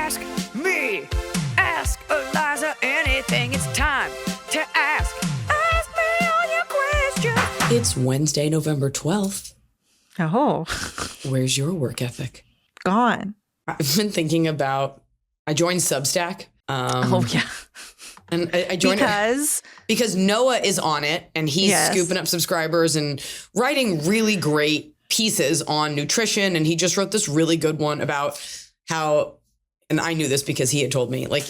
ask me. Ask Iliza anything. It's time to ask. Ask me all your questions. It's Wednesday, November 12th. Oh. Where's your work ethic? Gone. I've been thinking about, I joined Substack. Oh, yeah. And I joined because Noah is on it and he's scooping up subscribers and writing really great pieces on nutrition. And he just wrote this really good one about how, and I knew this because he had told me, like,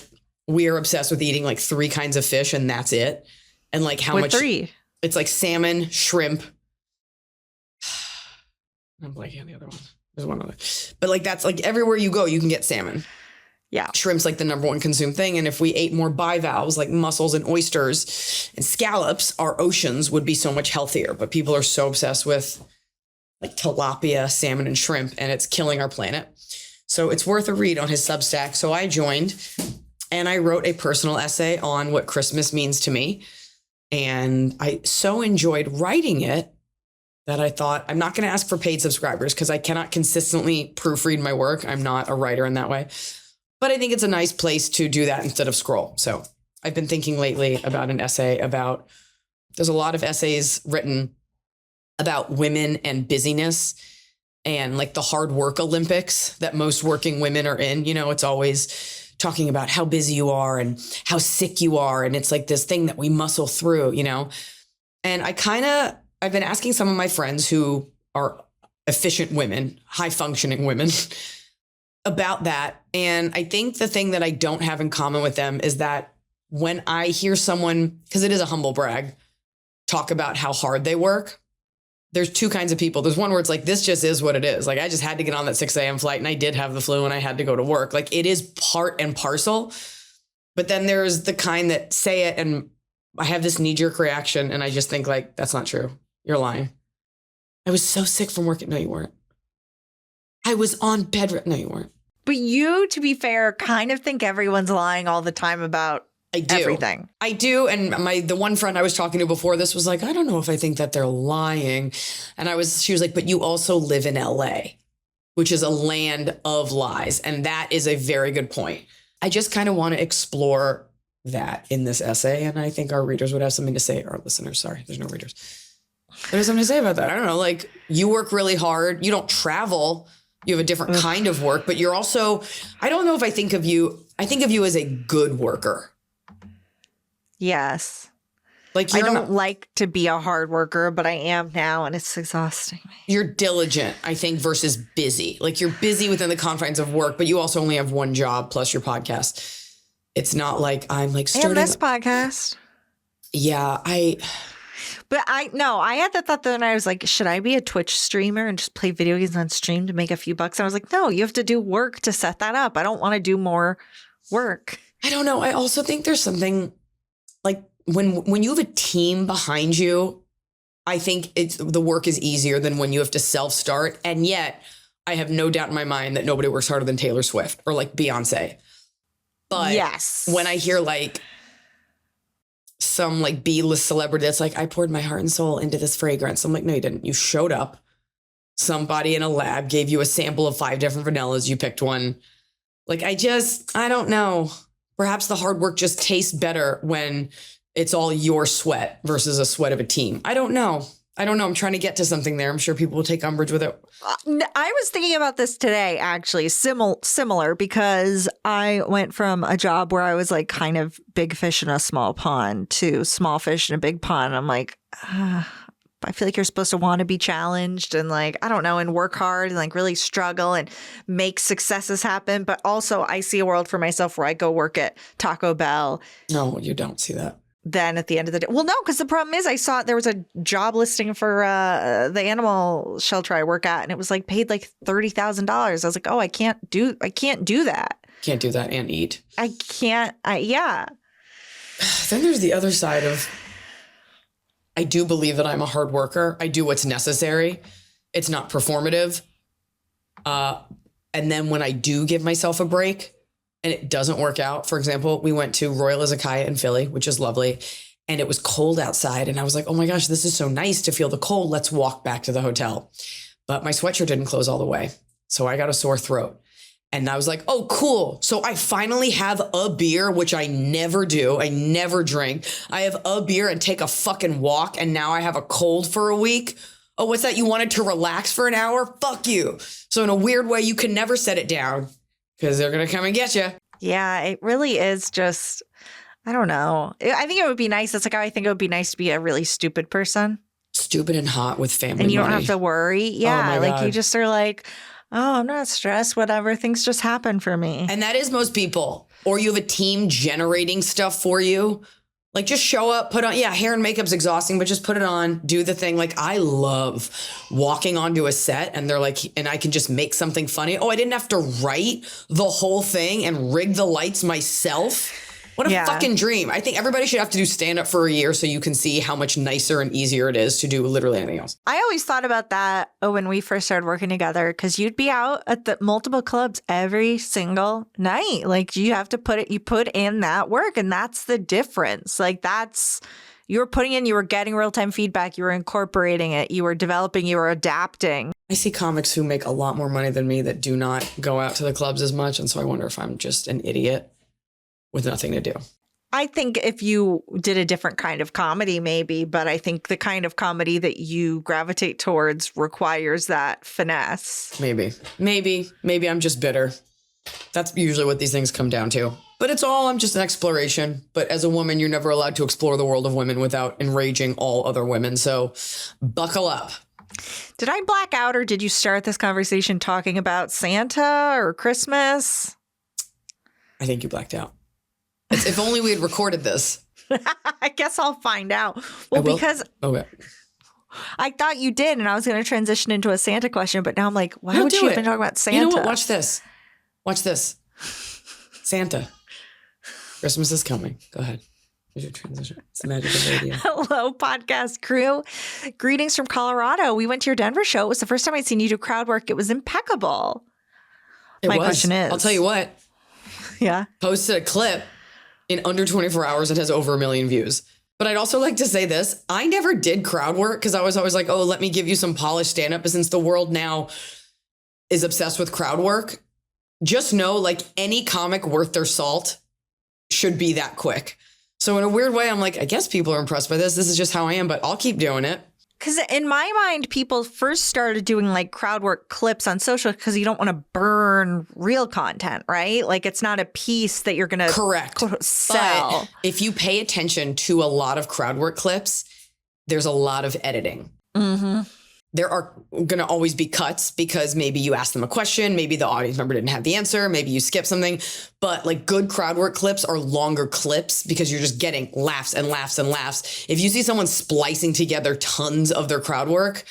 we are obsessed with eating like 3 kinds of fish and that's it. And like how much 3? It's like salmon, shrimp. I'm blanking on the other one. There's one other. But like that's like everywhere you go, you can get salmon. Yeah. Shrimp's like the number one consumed thing. And if we ate more bivalves like mussels and oysters and scallops, our oceans would be so much healthier. But people are so obsessed with like tilapia, salmon, and shrimp, and it's killing our planet. So it's worth a read on his Substack. So I joined and I wrote a personal essay on what Christmas means to me. And I so enjoyed writing it that I thought I'm not going to ask for paid subscribers because I cannot consistently proofread my work. I'm not a writer in that way. But I think it's a nice place to do that instead of scroll. So I've been thinking lately about an essay about, there's a lot of essays written about women and busyness and like the hard work Olympics that most working women are in. You know, it's always talking about how busy you are and how sick you are. And it's like this thing that we muscle through, you know. And I've been asking some of my friends who are efficient women, high functioning women, about that. And I think the thing that I don't have in common with them is that when I hear someone, because it is a humble brag, talk about how hard they work, there's 2 kinds of people. There's one where it's like, this just is what it is. Like, I just had to get on that 6 a.m. flight and I did have the flu and I had to go to work. Like, it is part and parcel. But then there's the kind that say it and I have this knee-jerk reaction and I just think like, that's not true. You're lying. I was so sick from work. No, you weren't. I was on bed. No, you weren't. But you, to be fair, kind of think everyone's lying all the time about everything. I do. And the one friend I was talking to before this was like, I don't know if I think that they're lying. And she was like, but you also live in LA, which is a land of lies. And that is a very good point. I just kind of want to explore that in this essay. And I think our readers would have something to say. Our listeners, sorry, there's no readers. There's something to say about that. I don't know. Like, you work really hard. You don't travel. You have a different kind of work, but you're also, I don't know if I think of you as a good worker. Yes. Like, I don't like to be a hard worker, but I am now, and it's exhausting me. You're diligent, I think, versus busy. Like, you're busy within the confines of work, but you also only have one job plus your podcast. It's not like I'm like starting. And this podcast. Yeah, But I had that thought the other night. I was like, should I be a Twitch streamer and just play video games on stream to make a few bucks? And I was like, no, you have to do work to set that up. I don't want to do more work. I don't know. I also think there's something like when you have a team behind you, I think the work is easier than when you have to self-start. And yet I have no doubt in my mind that nobody works harder than Taylor Swift or like Beyonce. But yes, when I hear like some like B-list celebrity that's like, I poured my heart and soul into this fragrance. I'm like, no, you didn't. You showed up. Somebody in a lab gave you a sample of 5 different vanillas. You picked one. Like, I don't know. Perhaps the hard work just tastes better when it's all your sweat versus a sweat of a team. I don't know. I'm trying to get to something there. I'm sure people will take umbrage with it. I was thinking about this today, actually, similar, because I went from a job where I was like kind of big fish in a small pond to small fish in a big pond. I'm like, I feel like you're supposed to want to be challenged and like, I don't know, and work hard and like really struggle and make successes happen. But also I see a world for myself where I go work at Taco Bell. No, you don't see that. Then at the end of the day, well, no, because the problem is I saw there was a job listing for the animal shelter I work at, and it was like paid like $30,000. I was like, oh, I can't do that. Can't do that and eat. I can't. Yeah. Then there's the other side of, I do believe that I'm a hard worker. I do what's necessary. It's not performative. And then when I do give myself a break, and it doesn't work out. For example, we went to Royal Izakaya in Philly, which is lovely. And it was cold outside. And I was like, oh my gosh, this is so nice to feel the cold. Let's walk back to the hotel. But my sweatshirt didn't close all the way. So I got a sore throat. And I was like, oh, cool. So I finally have a beer, which I never do. I never drink. I have a beer and take a fucking walk. And now I have a cold for a week. Oh, what's that? You wanted to relax for an hour? Fuck you. So in a weird way, you can never set it down because they're going to come and get you. Yeah, it really is just, I don't know. I think it would be nice. It's like, I think it would be nice to be a really stupid person. Stupid and hot with family And you don't money. have to worry. Yeah, my like God. you just are like, oh, I'm not stressed, whatever. Things just happen for me. And that is most people. Or you have a team generating stuff for you. Like just show up, put on, yeah, hair and makeup's exhausting, but just put it on, do the thing. Like I love walking onto a set and they're like, and I can just make something funny. Oh, I didn't have to write the whole thing and rig the lights myself. What a fucking dream. I think everybody should have to do stand up for a year so you can see how much nicer and easier it is to do literally anything else. I always thought about that when we first started working together because you'd be out at the multiple clubs every single night. Like you have to you put in that work and that's the difference. Like you were putting in, you were getting real-time feedback, you were incorporating it, you were developing, you were adapting. I see comics who make a lot more money than me that do not go out to the clubs as much. And so I wonder if I'm just an idiot with nothing to do. I think if you did a different kind of comedy, maybe, but I think the kind of comedy that you gravitate towards requires that finesse. Maybe I'm just bitter. That's usually what these things come down to. But I'm just an exploration. But as a woman, you're never allowed to explore the world of women without enraging all other women. So buckle up. Did I black out or did you start this conversation talking about Santa or Christmas? I think you blacked out. If only we had recorded this. I guess I'll find out. Well, because I thought you did, and I was going to transition into a Santa question, but now I'm like, why would you even talk about Santa? You know what? Watch this. Santa. Christmas is coming. Go ahead. Here's your transition. It's the magic of radio. Hello, podcast crew. Greetings from Colorado. We went to your Denver show. It was the first time I'd seen you do crowd work. It was impeccable. My question is, I'll tell you what. Yeah. Posted a clip in under 24 hours. It has over 1 million views. But I'd also like to say this. I never did crowd work because I was always like, oh, let me give you some polished stand-up. But since the world now is obsessed with crowd work, just know like any comic worth their salt should be that quick. So in a weird way, I'm like, I guess people are impressed by this. This is just how I am, but I'll keep doing it. Because in my mind, people first started doing like crowd work clips on social because you don't want to burn real content, right? Like it's not a piece that you're going to sell. But if you pay attention to a lot of crowd work clips, there's a lot of editing. Mm-hmm. There are going to always be cuts because maybe you asked them a question. Maybe the audience member didn't have the answer. Maybe you skipped something. But like good crowd work clips are longer clips because you're just getting laughs and laughs and laughs. If you see someone splicing together tons of their crowd work,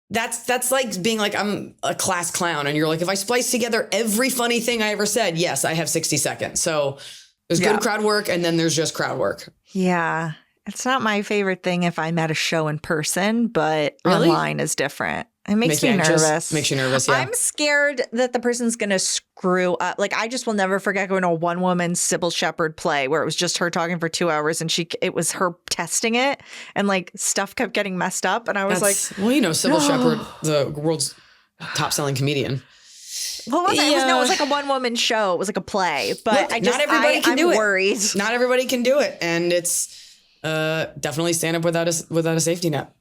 that's like being like, I'm a class clown. And you're like, if I splice together every funny thing I ever said, yes, I have 60 seconds. So there's good crowd work and then there's just crowd work. Yeah. It's not my favorite thing if I'm at a show in person, but online is different. It makes me nervous. Makes you nervous, yeah. I'm scared that the person's going to screw up. Like, I just will never forget going to a one-woman Sybil Shepherd play where it was just her talking for 2 hours and it was her testing it and, like, stuff kept getting messed up. And I was well, you know, Sybil Shepherd, the world's top-selling comedian. What was it? It was like a one-woman show. It was like a play. But Look, not everybody can do it. I'm worried. Not everybody can do it. And it's definitely stand up without a safety net.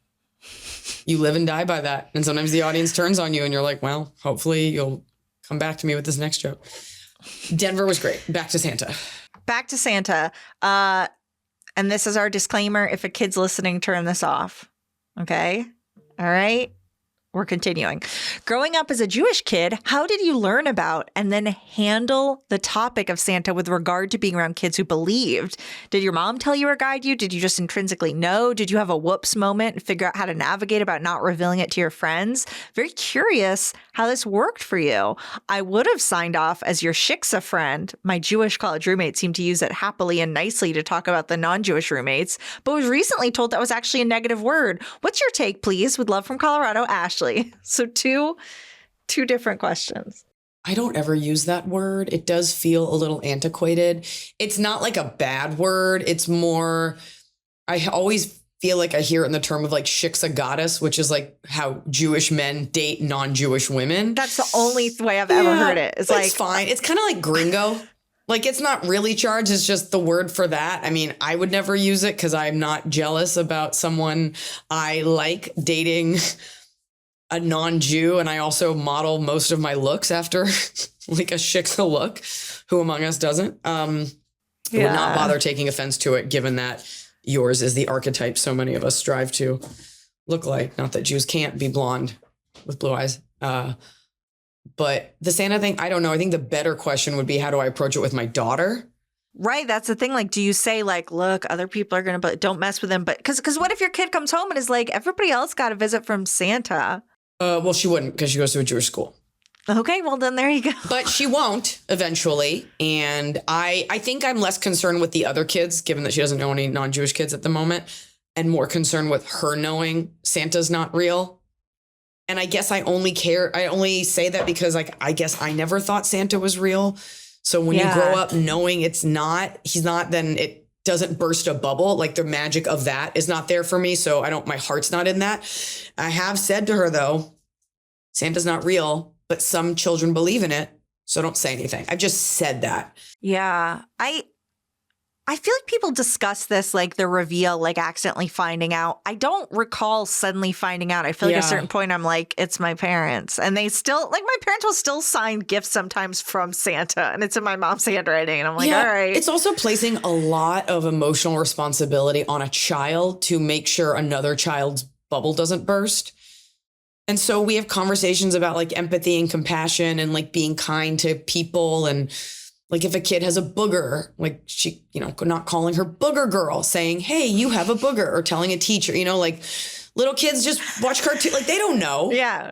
You live and die by that. And sometimes the audience turns on you and you're like, well, hopefully you'll come back to me with this next joke. Denver was great. Back to Santa. Back to Santa. And this is our disclaimer. If a kid's listening, turn this off. Okay? All right? We're continuing. Growing up as a Jewish kid, how did you learn about and then handle the topic of Santa with regard to being around kids who believed? Did your mom tell you or guide you? Did you just intrinsically know? Did you have a whoops moment and figure out how to navigate about not revealing it to your friends? Very curious how this worked for you. I would have signed off as your shiksa friend. My Jewish college roommate seemed to use it happily and nicely to talk about the non-Jewish roommates, but was recently told that was actually a negative word. What's your take, please? With love from Colorado, Ashley. So two different questions. I don't ever use that word. It does feel a little antiquated. It's not like a bad word. It's more, I always feel like I hear it in the term of like shiksa goddess, which is like how Jewish men date non-Jewish women. That's the only way I've ever heard it. It's like, fine. It's kind of like gringo. Like, it's not really charged. It's just the word for that. I mean, I would never use it because I'm not jealous about someone I like dating a non-Jew. And I also model most of my looks after like a shiksa look. Who among us doesn't? I would not bother taking offense to it, given that yours is the archetype so many of us strive to look like. Not that Jews can't be blonde with blue eyes. But the Santa thing, I don't know. I think the better question would be, how do I approach it with my daughter? right. That's the thing. Like, do you say like, look, other people are going to, but don't mess with them. But because what if your kid comes home and is like, everybody else got a visit from Santa? Well, she wouldn't because she goes to a Jewish school. Okay, well, then there you go. But she won't eventually. And I think I'm less concerned with the other kids, given that she doesn't know any non-Jewish kids at the moment, and more concerned with her knowing Santa's not real. And I guess I only say that because like, I guess I never thought Santa was real. So when you grow up knowing he's not, then it doesn't burst a bubble. Like the magic of that is not there for me. So my heart's not in that. I have said to her though, Santa's not real, but some children believe in it. So don't say anything. I've just said that. Yeah. I feel like people discuss this, like the reveal, like accidentally finding out. I don't recall suddenly finding out. I feel like at a certain point I'm like, it's my parents. And they still, like my parents will still sign gifts sometimes from Santa. And it's in my mom's handwriting. And I'm like, all right. It's also placing a lot of emotional responsibility on a child to make sure another child's bubble doesn't burst. And so we have conversations about like empathy and compassion and like being kind to people. And like if a kid has a booger, like she, not calling her booger girl, saying, hey, you have a booger, or telling a teacher, like little kids just watch cartoons, like they don't know. Yeah.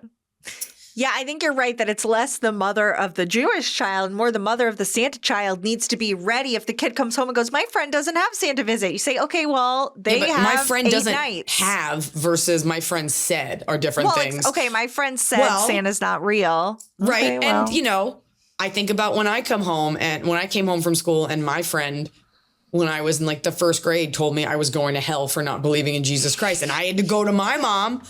Yeah, I think you're right that it's less the mother of the Jewish child, more the mother of the Santa child needs to be ready. If the kid comes home and goes, my friend doesn't have Santa visit, you say, okay, well, they have my friend 8 doesn't nights. have versus my friend said are different things. Okay, my friend said Santa's not real. Right. Okay, well. And, I think about when I come home and when I came home from school and my friend, when I was in like the first grade, told me I was going to hell for not believing in Jesus Christ. And I had to go to my mom.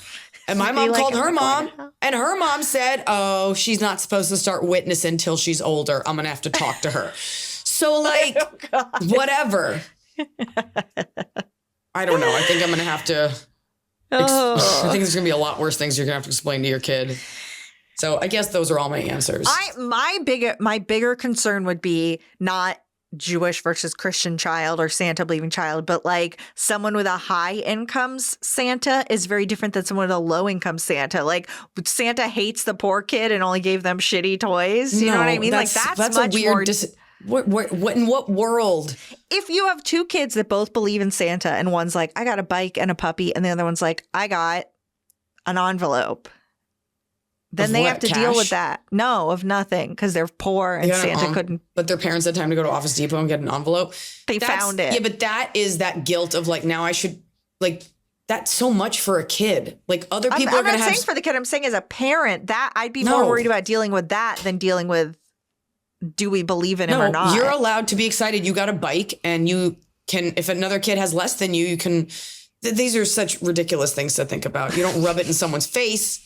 And my mom called her mom, and her mom said, oh, she's not supposed to start witnessing until she's older. I'm going to have to talk to her. So, like, whatever. I don't know. I think I'm going to have to. I think there's going to be a lot worse things you're going to have to explain to your kid. So I guess those are all my answers. My bigger concern would be not Jewish versus Christian child or Santa believing child, but like someone with a high income Santa is very different than someone with a low income Santa. Like Santa hates the poor kid and only gave them shitty toys. You know what I mean? That's much a weird. more. What in what world? If you have two kids that both believe in Santa and one's like, I got a bike and a puppy, and the other one's like, I got an envelope. Then they have to deal with that. No, of nothing, because they're poor and Santa couldn't. But their parents had time to go to Office Depot and get an envelope. They found it. Yeah, but that is that guilt of like, now I should, like, that's so much for a kid. Like other people are going to have. I'm not saying for the kid. I'm saying as a parent, that I'd be more worried about dealing with that than dealing with, do we believe in him or not? You're allowed to be excited. You got a bike and you can, if another kid has less than you, you can, these are such ridiculous things to think about. You don't rub it in someone's face.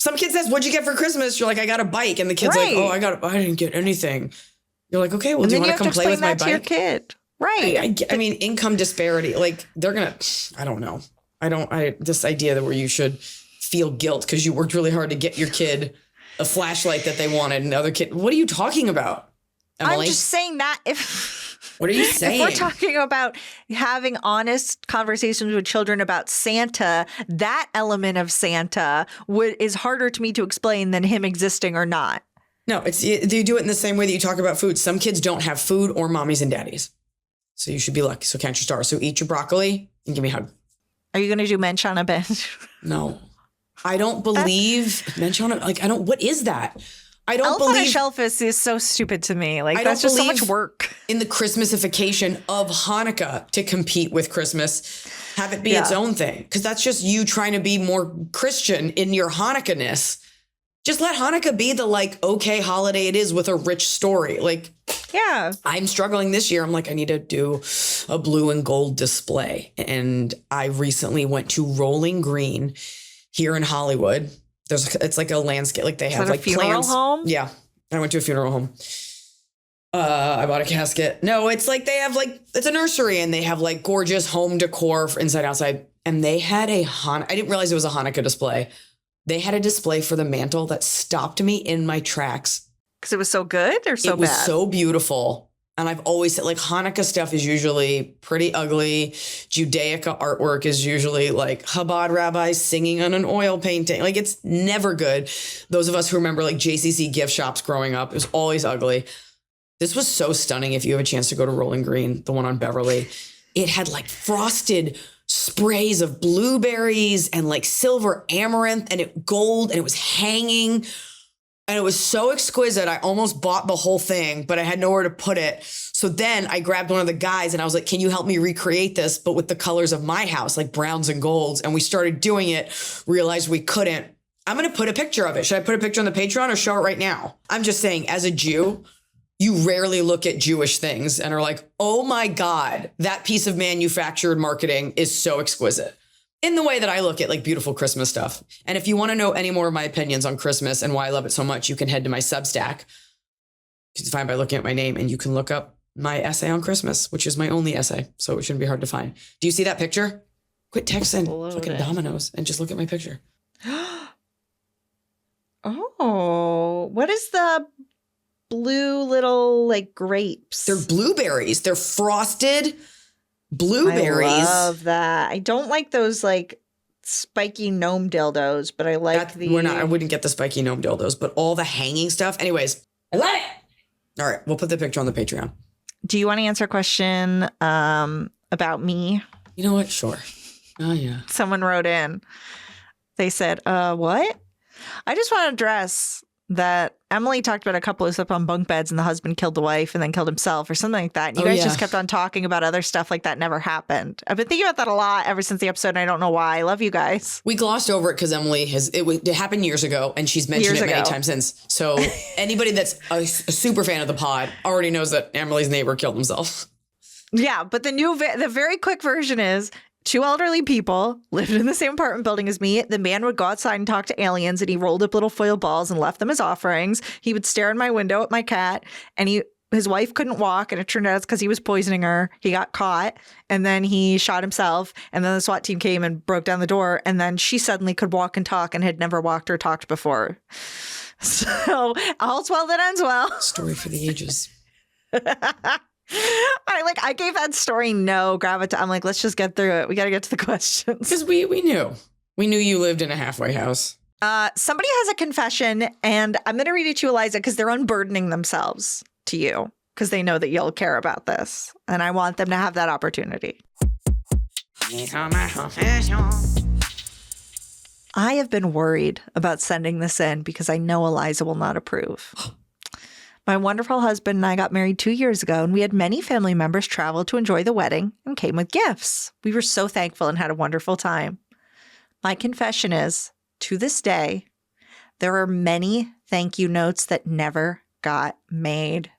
Some kid says, what'd you get for Christmas? You're like, I got a bike. And the kid's like, oh, I didn't get anything. You're like, okay, well, do you want to come play with my bike? To your kid. Right. I mean, income disparity, like they're going to, I don't know. This idea that where you should feel guilt because you worked really hard to get your kid a flashlight that they wanted and the other kid. What are you talking about, Emily? I'm just saying that what are you saying? If we're talking about having honest conversations with children about Santa, that element of Santa is harder to me to explain than him existing or not. No, you do it in the same way that you talk about food. Some kids don't have food or mommies and daddies. So you should be lucky. So count your stars. So eat your broccoli and give me a hug. Are you going to do mensch on a bench? No. I don't believe mensch on a, like, what is that? I don't Elf believe on a Shelf is so stupid to me. Like, that's just so much work. In the Christmasification of Hanukkah to compete with Christmas, have it be its own thing. Because that's just you trying to be more Christian in your Hanukkah-ness. just let Hanukkah be the like, okay holiday it is with a rich story. Like, Yeah. I'm struggling this year. I'm like, I need to do a blue and gold display. And I recently went to Rolling Green here in Hollywood. It's like a landscape. Like they Is have that a like funeral plants. home? Yeah. I went to a funeral home. I bought a casket. No, it's like they have like, it's a nursery and they have like gorgeous home decor for inside, outside. And they had I didn't realize it was a Hanukkah display. They had a display for the mantle that stopped me in my tracks. Because it was so good or so bad? It was so beautiful. And I've always said like Hanukkah stuff is usually pretty ugly. Judaica artwork is usually like Chabad rabbis singing on an oil painting. Like it's never good. Those of us who remember like JCC gift shops growing up, it was always ugly. This was so stunning. If you have a chance to go to Rolling Green, the one on Beverly, it had like frosted sprays of blueberries and like silver amaranth and gold, and it was hanging. And it was so exquisite. I almost bought the whole thing, but I had nowhere to put it. So then I grabbed one of the guys and I was like, can you help me recreate this, but with the colors of my house, like browns and golds? And we started doing it, realized we couldn't. I'm going to put a picture of it. Should I put a picture on the Patreon or show it right now? I'm just saying, as a Jew, you rarely look at Jewish things and are like, oh my God, that piece of manufactured marketing is so exquisite. In the way that I look at like beautiful Christmas stuff. And if you want to know any more of my opinions on Christmas and why I love it so much, you can head to my Substack. You can find by looking at my name, and you can look up my essay on Christmas, which is my only essay. So it shouldn't be hard to find. Do you see that picture? Quit texting fucking dominoes and just look at my picture. Oh, what is the blue little like grapes? They're blueberries. They're frosted blueberries. I love that. I don't like those like spiky gnome dildos, but I like I wouldn't get the spiky gnome dildos, but all the hanging stuff. Anyways, I love it. All right, we'll put the picture on the Patreon. Do you want to answer a question about me? You know what? Sure. Oh, yeah. Someone wrote in. They said, what? I just want to address that Emily talked about a couple who slept on bunk beds and the husband killed the wife and then killed himself or something like that. And you guys just kept on talking about other stuff like that never happened. I've been thinking about that a lot ever since the episode, and I don't know why. I love you guys. We glossed over it because Emily it happened years ago, and she's mentioned it many times since. So anybody that's a super fan of the pod already knows that Emily's neighbor killed himself. Yeah, but the very quick version is, two elderly people lived in the same apartment building as me. The man would go outside and talk to aliens, and he rolled up little foil balls and left them as offerings. He would stare in my window at my cat, and his wife couldn't walk, and it turned out it's because he was poisoning her. He got caught, and then he shot himself, and then the SWAT team came and broke down the door, and then she suddenly could walk and talk and had never walked or talked before. So all's well that ends well. Story for the ages. I gave that story no gravitas. I'm like, let's just get through it. We got to get to the questions. Because we knew. We knew you lived in a halfway house. Somebody has a confession, and I'm going to read it to you, Iliza, because they're unburdening themselves to you because they know that you'll care about this. And I want them to have that opportunity. I have been worried about sending this in because I know Iliza will not approve. My wonderful husband and I got married 2 years ago, and we had many family members travel to enjoy the wedding and came with gifts. We were so thankful and had a wonderful time. My confession is, to this day, there are many thank you notes that never got made.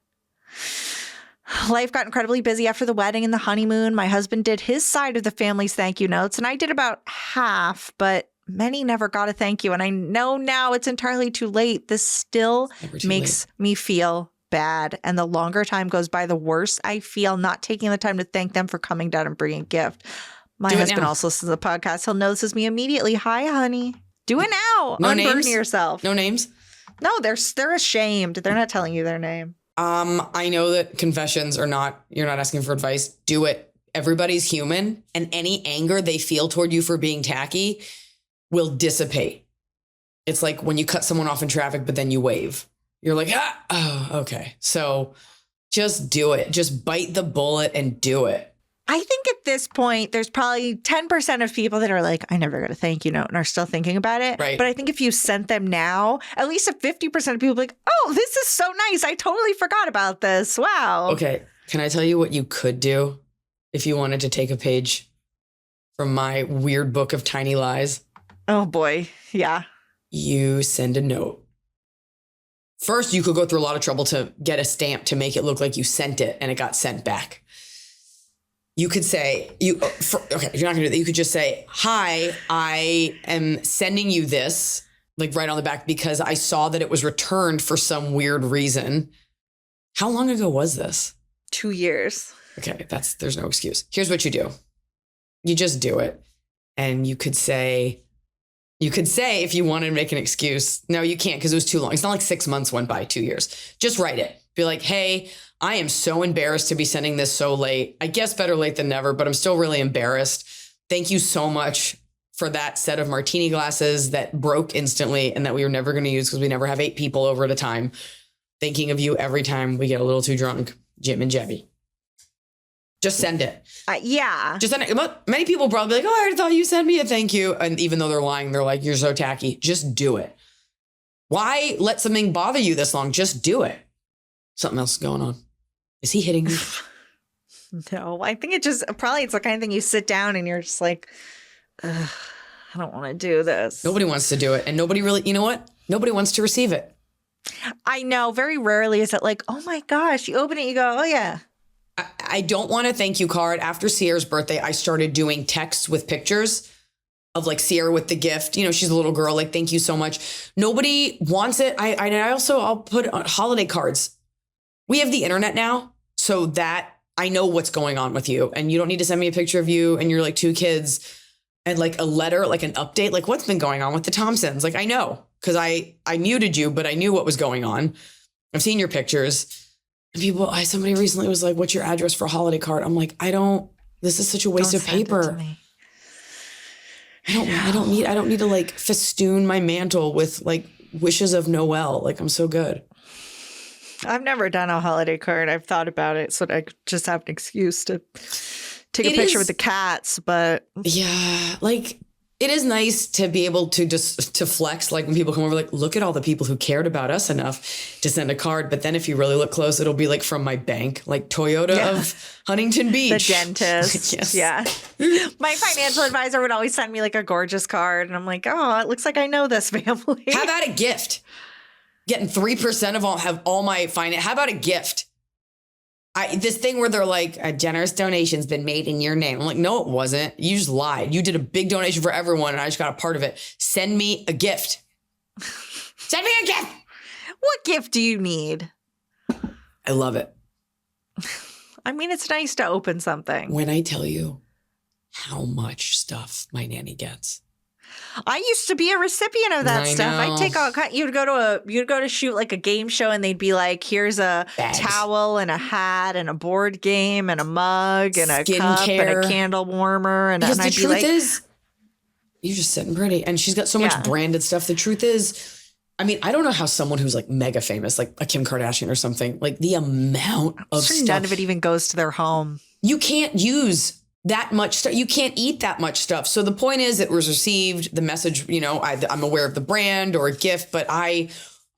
Life got incredibly busy after the wedding and the honeymoon. My husband did his side of the family's thank you notes, and I did about half, but many never got a thank you. And I know now it's entirely too late. This still makes me feel bad. And the longer time goes by, the worse I feel not taking the time to thank them for coming down and bringing a gift. My husband also listens to the podcast. He'll know this is me immediately. Hi, honey. Do it now. No Unburden names? yourself. No names? No, they're ashamed. They're not telling you their name. I know that confessions you're not asking for advice. Do it. Everybody's human, and any anger they feel toward you for being tacky will dissipate. It's like when you cut someone off in traffic, but then you wave. You're like, okay. So just do it. Just bite the bullet and do it. I think at this point, there's probably 10% of people that are like, I never got a thank you note and are still thinking about it. Right. But I think if you sent them now, at least 50% of people be like, oh, this is so nice. I totally forgot about this. Wow. Okay. Can I tell you what you could do if you wanted to take a page from my weird book of tiny lies? Oh, boy. Yeah. You send a note First, you could go through a lot of trouble to get a stamp to make it look like you sent it and it got sent back. You could say, if you're not gonna do that, you could just say, hi, I am sending you this, like right on the back, because I saw that it was returned for some weird reason. How long ago was this? 2 years. Okay, there's no excuse. Here's what you do. You just do it. And you could say, if you wanted to make an excuse, no, you can't because it was too long. It's not like 6 months went by, 2 years. Just write it. Be like, hey, I am so embarrassed to be sending this so late. I guess better late than never, but I'm still really embarrassed. Thank you so much for that set of martini glasses that broke instantly and that we were never going to use because we never have 8 people over at a time. Thinking of you every time we get a little too drunk, Jim and Jebby. Just send it. Yeah. Just send it. Many people probably be like, oh, I already thought you sent me a thank you. And even though they're lying, they're like, you're so tacky. Just do it. Why let something bother you this long? Just do it. Something else is going on. Is he hitting you? No, I think it's the kind of thing you sit down and you're just like, I don't want to do this. Nobody wants to do it. And nobody really, you know what? Nobody wants to receive it. I know. Very rarely is it like, oh my gosh, you open it, you go, oh yeah. I don't want a thank you card. After Sierra's birthday, I started doing texts with pictures of like Sierra with the gift. You know, she's a little girl. Like, thank you so much. Nobody wants it. I'll put on holiday cards. We have the internet now, so that I know what's going on with you. And you don't need to send me a picture of you and your like 2 kids and like a letter, like an update, like what's been going on with the Thompsons. Like, I know because I muted you, but I knew what was going on. I've seen your pictures. And somebody recently was like, what's your address for a holiday card? I'm like, this is such a waste of paper. I don't need to like festoon my mantle with like wishes of Noel. Like, I'm so good. I've never done a holiday card. I've thought about it so that I could just have an excuse to take a picture with the cats. But yeah, like it is nice to be able to just to flex. Like when people come over, like, look at all the people who cared about us enough to send a card. But then if you really look close, it'll be like from my bank, like Toyota of Huntington Beach. The dentist. Yes. Yeah. My financial advisor would always send me like a gorgeous card. And I'm like, oh, it looks like I know this family. How about a gift? Getting 3% of all my finance. How about a gift? This thing where they're like, a generous donation's been made in your name. I'm like, no, it wasn't. You just lied. You did a big donation for everyone and I just got a part of it. Send me a gift. Send me a gift. What gift do you need? I love it. I mean, it's nice to open something. When I tell you how much stuff my nanny gets. I used to be a recipient of that stuff. I'd take all kind. You'd go to shoot like a game show, and they'd be like, "Here's a towel and a hat and a board game and a mug and a cup and a candle warmer." And because I'd the truth is, you're just sitting pretty, and she's got so much branded stuff. The truth is, I mean, I don't know how someone who's like mega famous, like a Kim Kardashian or something, like the amount of stuff. None of it even goes to their home. You can't use that much stuff. You can't eat that much stuff. So the point is, it was received, the message, you know, I'm aware of the brand or a gift, but I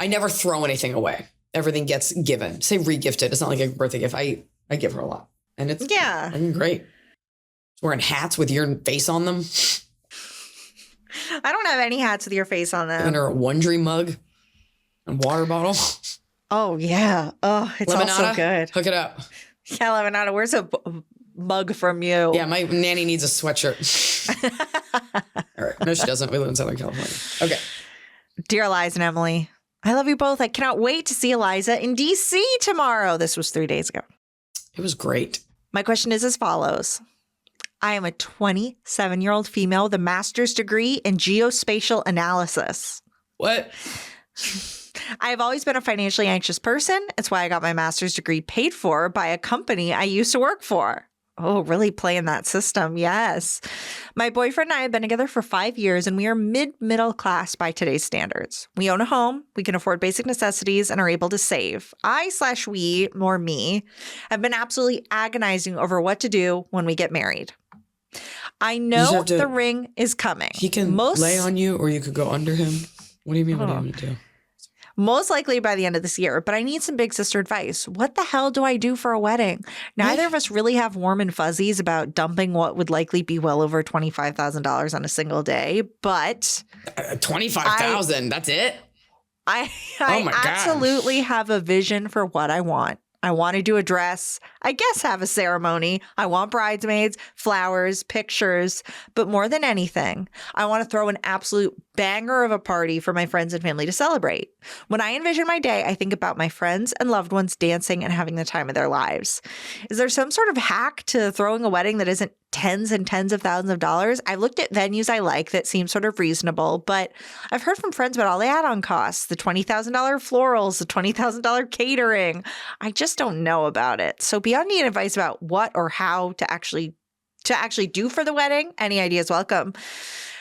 never throw anything away. Everything gets given. Say re-gifted. It's not like a birthday gift. I give her a lot. And it's great. Wearing hats with your face on them. I don't have any hats with your face on them. And her a Wondery mug and water bottle. Oh, yeah. Oh, it's all so good. Hook it up. Yeah, Lemonada, where's a mug from you? Yeah, my nanny needs a sweatshirt. All right. No, she doesn't. We live in Southern California. Okay. Dear Eliza and Emily, I love you both. I cannot wait to see Eliza in DC tomorrow. This was 3 days ago. It was great. My question is as follows. I am a 27-year-old female with a master's degree in geospatial analysis. What? I have always been a financially anxious person. It's why I got my master's degree paid for by a company I used to work for. Oh, really playing that system. Yes. My boyfriend and I have been together for 5 years, and we are middle class by today's standards. We own a home, we can afford basic necessities, and are able to save. We, more me, have been absolutely agonizing over what to do when we get married. I know the ring is coming. He can lay on you, or you could go under him. What do you mean? What do you want to do? Most likely by the end of this year, but I need some big sister advice. What the hell do I do for a wedding? Neither of us really have warm and fuzzies about dumping what would likely be well over $25,000 on a single day, but $25,000, that's it? I Oh my God. absolutely have a vision for what I want. I want to do a dress, I guess have a ceremony. I want bridesmaids, flowers, pictures, but more than anything, I want to throw an absolute banger of a party for my friends and family to celebrate. When I envision my day, I think about my friends and loved ones dancing and having the time of their lives. Is there some sort of hack to throwing a wedding that isn't tens and tens of thousands of dollars? I've looked at venues I like that seem sort of reasonable, but I've heard from friends about all the add-on costs, the $20,000 florals, the $20,000 catering. I just don't know about it. So beyond needing advice about what or how to actually do for the wedding, any ideas welcome.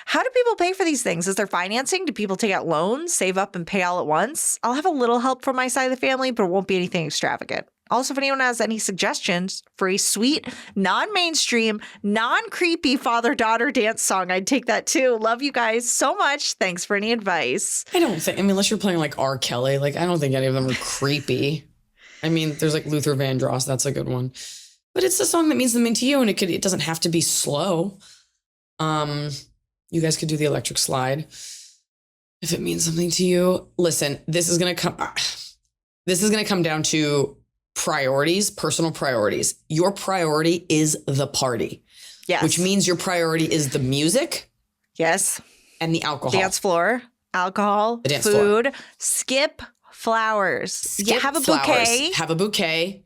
How do people pay for these things? Is there financing? Do people take out loans, save up, and pay all at once? I'll have a little help from my side of the family, but it won't be anything extravagant. Also, if anyone has any suggestions for a sweet, non-mainstream, non-creepy father-daughter dance song, I'd take that too. Love you guys so much. Thanks for any advice. I mean, unless you're playing like R. Kelly, like I don't think any of them are creepy. I mean, there's like Luther Vandross. That's a good one. But it's a song that means something to you, and it doesn't have to be slow. You guys could do the electric slide if it means something to you. Listen, this is gonna come down to priorities, personal priorities. Your priority is the party. Yes. Which means your priority is the music. Yes. And the alcohol. Dance floor, alcohol, dance food, floor. Skip flowers. Skip have a flowers. bouquet. Have a bouquet.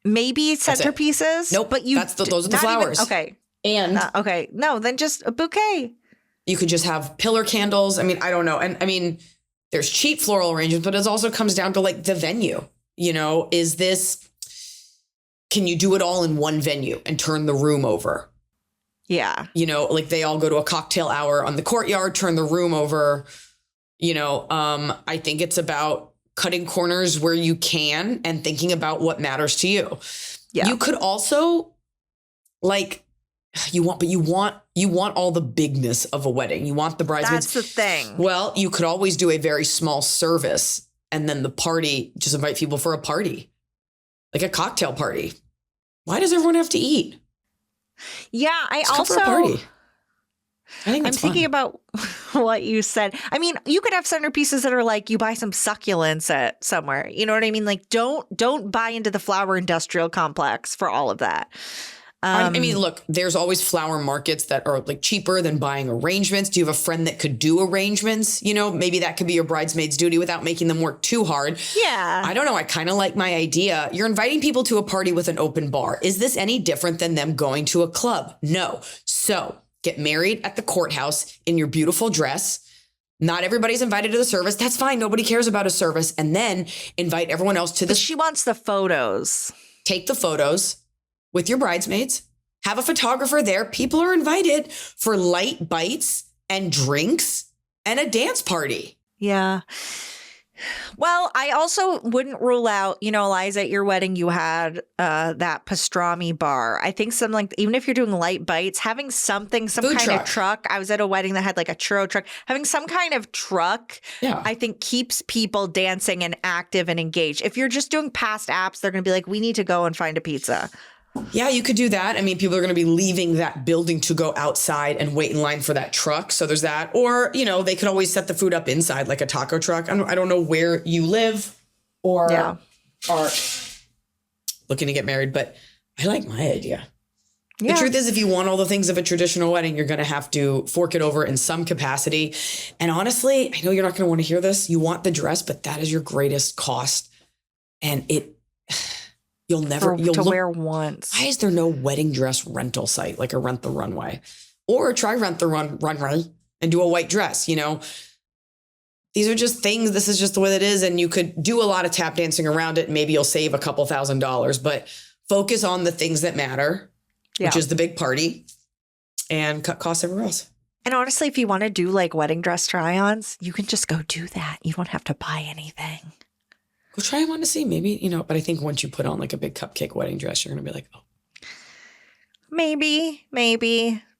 Maybe centerpieces. Nope. But those are the flowers. Okay. And okay. No, then just a bouquet. You could just have pillar candles. I mean, I don't know. And I mean, there's cheap floral arrangements, but it also comes down to like the venue. You know, can you do it all in one venue and turn the room over? Yeah. You know, like they all go to a cocktail hour on the courtyard, turn the room over. You know, I think it's about cutting corners where you can and thinking about what matters to you. Yeah. You could also like, you want all the bigness of a wedding. You want the bridesmaids. That's the thing. Well, you could always do a very small service and then the party, just invite people for a party, like a cocktail party. Why does everyone have to eat? Yeah, Come for a party. I'm thinking about what you said. I mean, you could have centerpieces that are like you buy some succulents at somewhere. You know what I mean? Like don't buy into the flower industrial complex for all of that. I mean, look, there's always flower markets that are like cheaper than buying arrangements. Do you have a friend that could do arrangements? You know, maybe that could be your bridesmaid's duty without making them work too hard. Yeah. I don't know. I kind of like my idea. You're inviting people to a party with an open bar. Is this any different than them going to a club? No. So get married at the courthouse in your beautiful dress. Not everybody's invited to the service. That's fine. Nobody cares about a service. And then invite everyone else to the. But she wants the photos. Take the photos with your bridesmaids, have a photographer there. People are invited for light bites and drinks and a dance party. Yeah. Well, I also wouldn't rule out, you know, Iliza, at your wedding, you had that pastrami bar. I think even if you're doing light bites, having some kind of truck. I was at a wedding that had like a churro truck. Having some kind of truck, I think keeps people dancing and active and engaged. If you're just doing past apps, they're going to be like, we need to go and find a pizza. Yeah, you could do that. I mean, people are going to be leaving that building to go outside and wait in line for that truck. So there's that. Or, you know, they could always set the food up inside like a taco truck. I don't know where you live or are looking to get married, but I like my idea. Yeah. The truth is, if you want all the things of a traditional wedding, you're going to have to fork it over in some capacity. And honestly, I know you're not going to want to hear this. You want the dress, but that is your greatest cost. And you'll wear once. Why is there no wedding dress rental site like a Rent the Runway? Or try Rent the Runway and do a white dress, you know? These are just things. This is just the way it is. And you could do a lot of tap dancing around it. Maybe you'll save a couple $1,000s, but focus on the things that matter, which is the big party, and cut costs everywhere else. And honestly, if you want to do like wedding dress try-ons, you can just go do that. You don't have to buy anything. Go try one to see, maybe, you know, but I think once you put on like a big cupcake wedding dress, you're going to be like, oh. Maybe.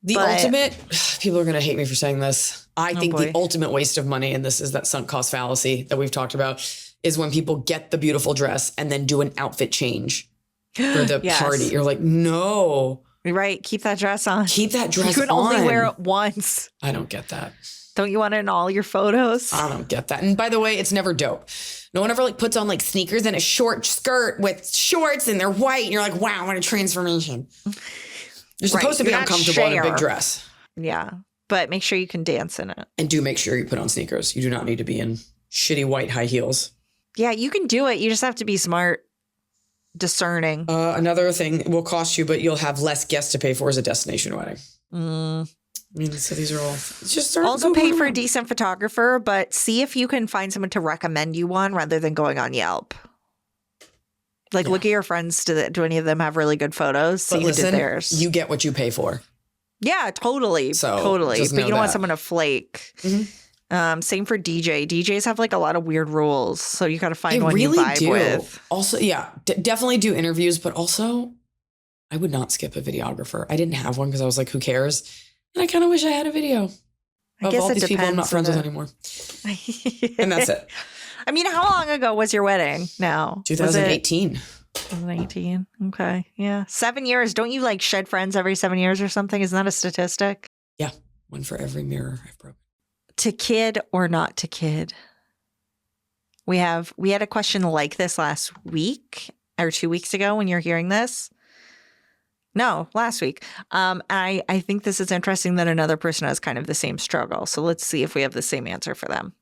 The ultimate, people are going to hate me for saying this. I think the ultimate waste of money, and this is that sunk cost fallacy that we've talked about, is when people get the beautiful dress and then do an outfit change for the party. You're like, no. Right. Keep that dress on. Keep that dress on. You can only wear it once. I don't get that. Don't you want it in all your photos? I don't get that. And by the way, it's never dope. No one ever like puts on like sneakers and a short skirt with shorts and they're white. And you're like, wow, what a transformation. You're supposed to be You're not uncomfortable in a big Cher. dress. Yeah. But make sure you can dance in it. And do make sure you put on sneakers. You do not need to be in shitty white high heels. Yeah, you can do it. You just have to be smart, discerning. Another thing will cost you, but you'll have less guests to pay for is a destination wedding. I mean, so these are all just start Also Googling pay for a around. decent photographer, but see if you can find someone to recommend you one rather than going on Yelp. Like, look at your friends. Do any of them have really good photos? See But who listen, did theirs. you get what you pay for. Yeah, totally. So, totally. just But know you don't want that. someone to flake. Mhm. Same for DJ. DJs have like a lot of weird rules. So you got to find They one really you vibe do. with. Also, yeah, definitely do interviews, but also I would not skip a videographer. I didn't have one because I was like, who cares? And I kind of wish I had a video I of guess all it these people I'm not depends friends on with anymore. And that's it. I mean, how long ago was your wedding now? 2018. 2018. Okay. Yeah. 7 years. Don't you like shed friends every 7 years or something? Isn't that a statistic? Yeah. One for every mirror I've broken. To kid or not to kid? We had a question like this last week or 2 weeks ago when you're hearing this. No, last week. I think this is interesting that another person has kind of the same struggle. So let's see if we have the same answer for them.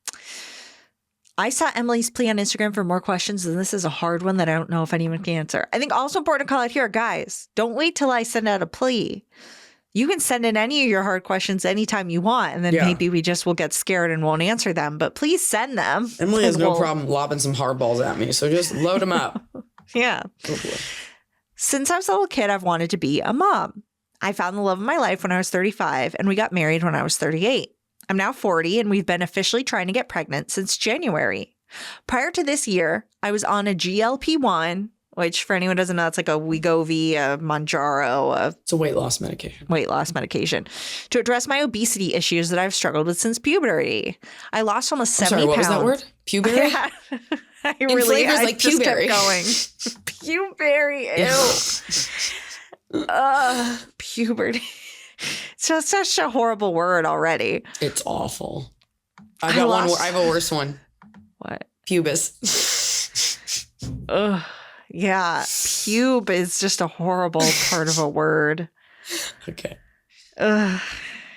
I saw Emily's plea on Instagram for more questions, and this is a hard one that I don't know if anyone can answer. I think also important to call out here, guys, don't wait till I send out a plea. You can send in any of your hard questions anytime you want, and then Yeah. maybe we just will get scared and won't answer them. But please send them. Emily has and no we'll- problem lobbing some hardballs at me, so just load them up. Yeah. Go for it. Since I was a little kid, I've wanted to be a mom. I found the love of my life when I was 35, and we got married when I was 38. I'm now 40, and we've been officially trying to get pregnant since January. Prior to this year, I was on a GLP-1, which for anyone who doesn't know, it's like a Wegovy, a Mounjaro, a It's a weight loss medication. weight loss medication, to address my obesity issues that I've struggled with since puberty. I lost almost 70 I'm sorry, what pounds. was that word? Puberty? Yeah. I flavors like just kept pewberry. going. Pewberry, ew. Puberty. It's just such a horrible word already. It's awful. I I got one. lost- I have a worse one. What? Pubis. Ugh. Yeah. Pube is just a horrible part of a word. Okay. Ugh.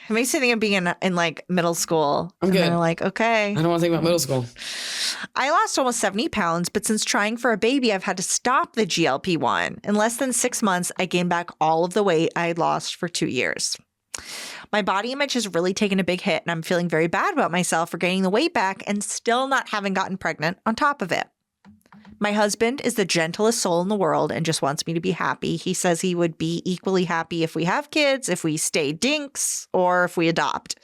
It makes me think of being in like middle school. I'm and good. they're like, okay. I don't want to think about middle school. I lost almost 70 pounds, but since trying for a baby, I've had to stop the GLP-1. In less than 6 months, I gained back all of the weight I had lost for 2 years. My body image has really taken a big hit, and I'm feeling very bad about myself for gaining the weight back and still not having gotten pregnant on top of it. My husband is the gentlest soul in the world and just wants me to be happy. He says he would be equally happy if we have kids, if we stay dinks, or if we adopt.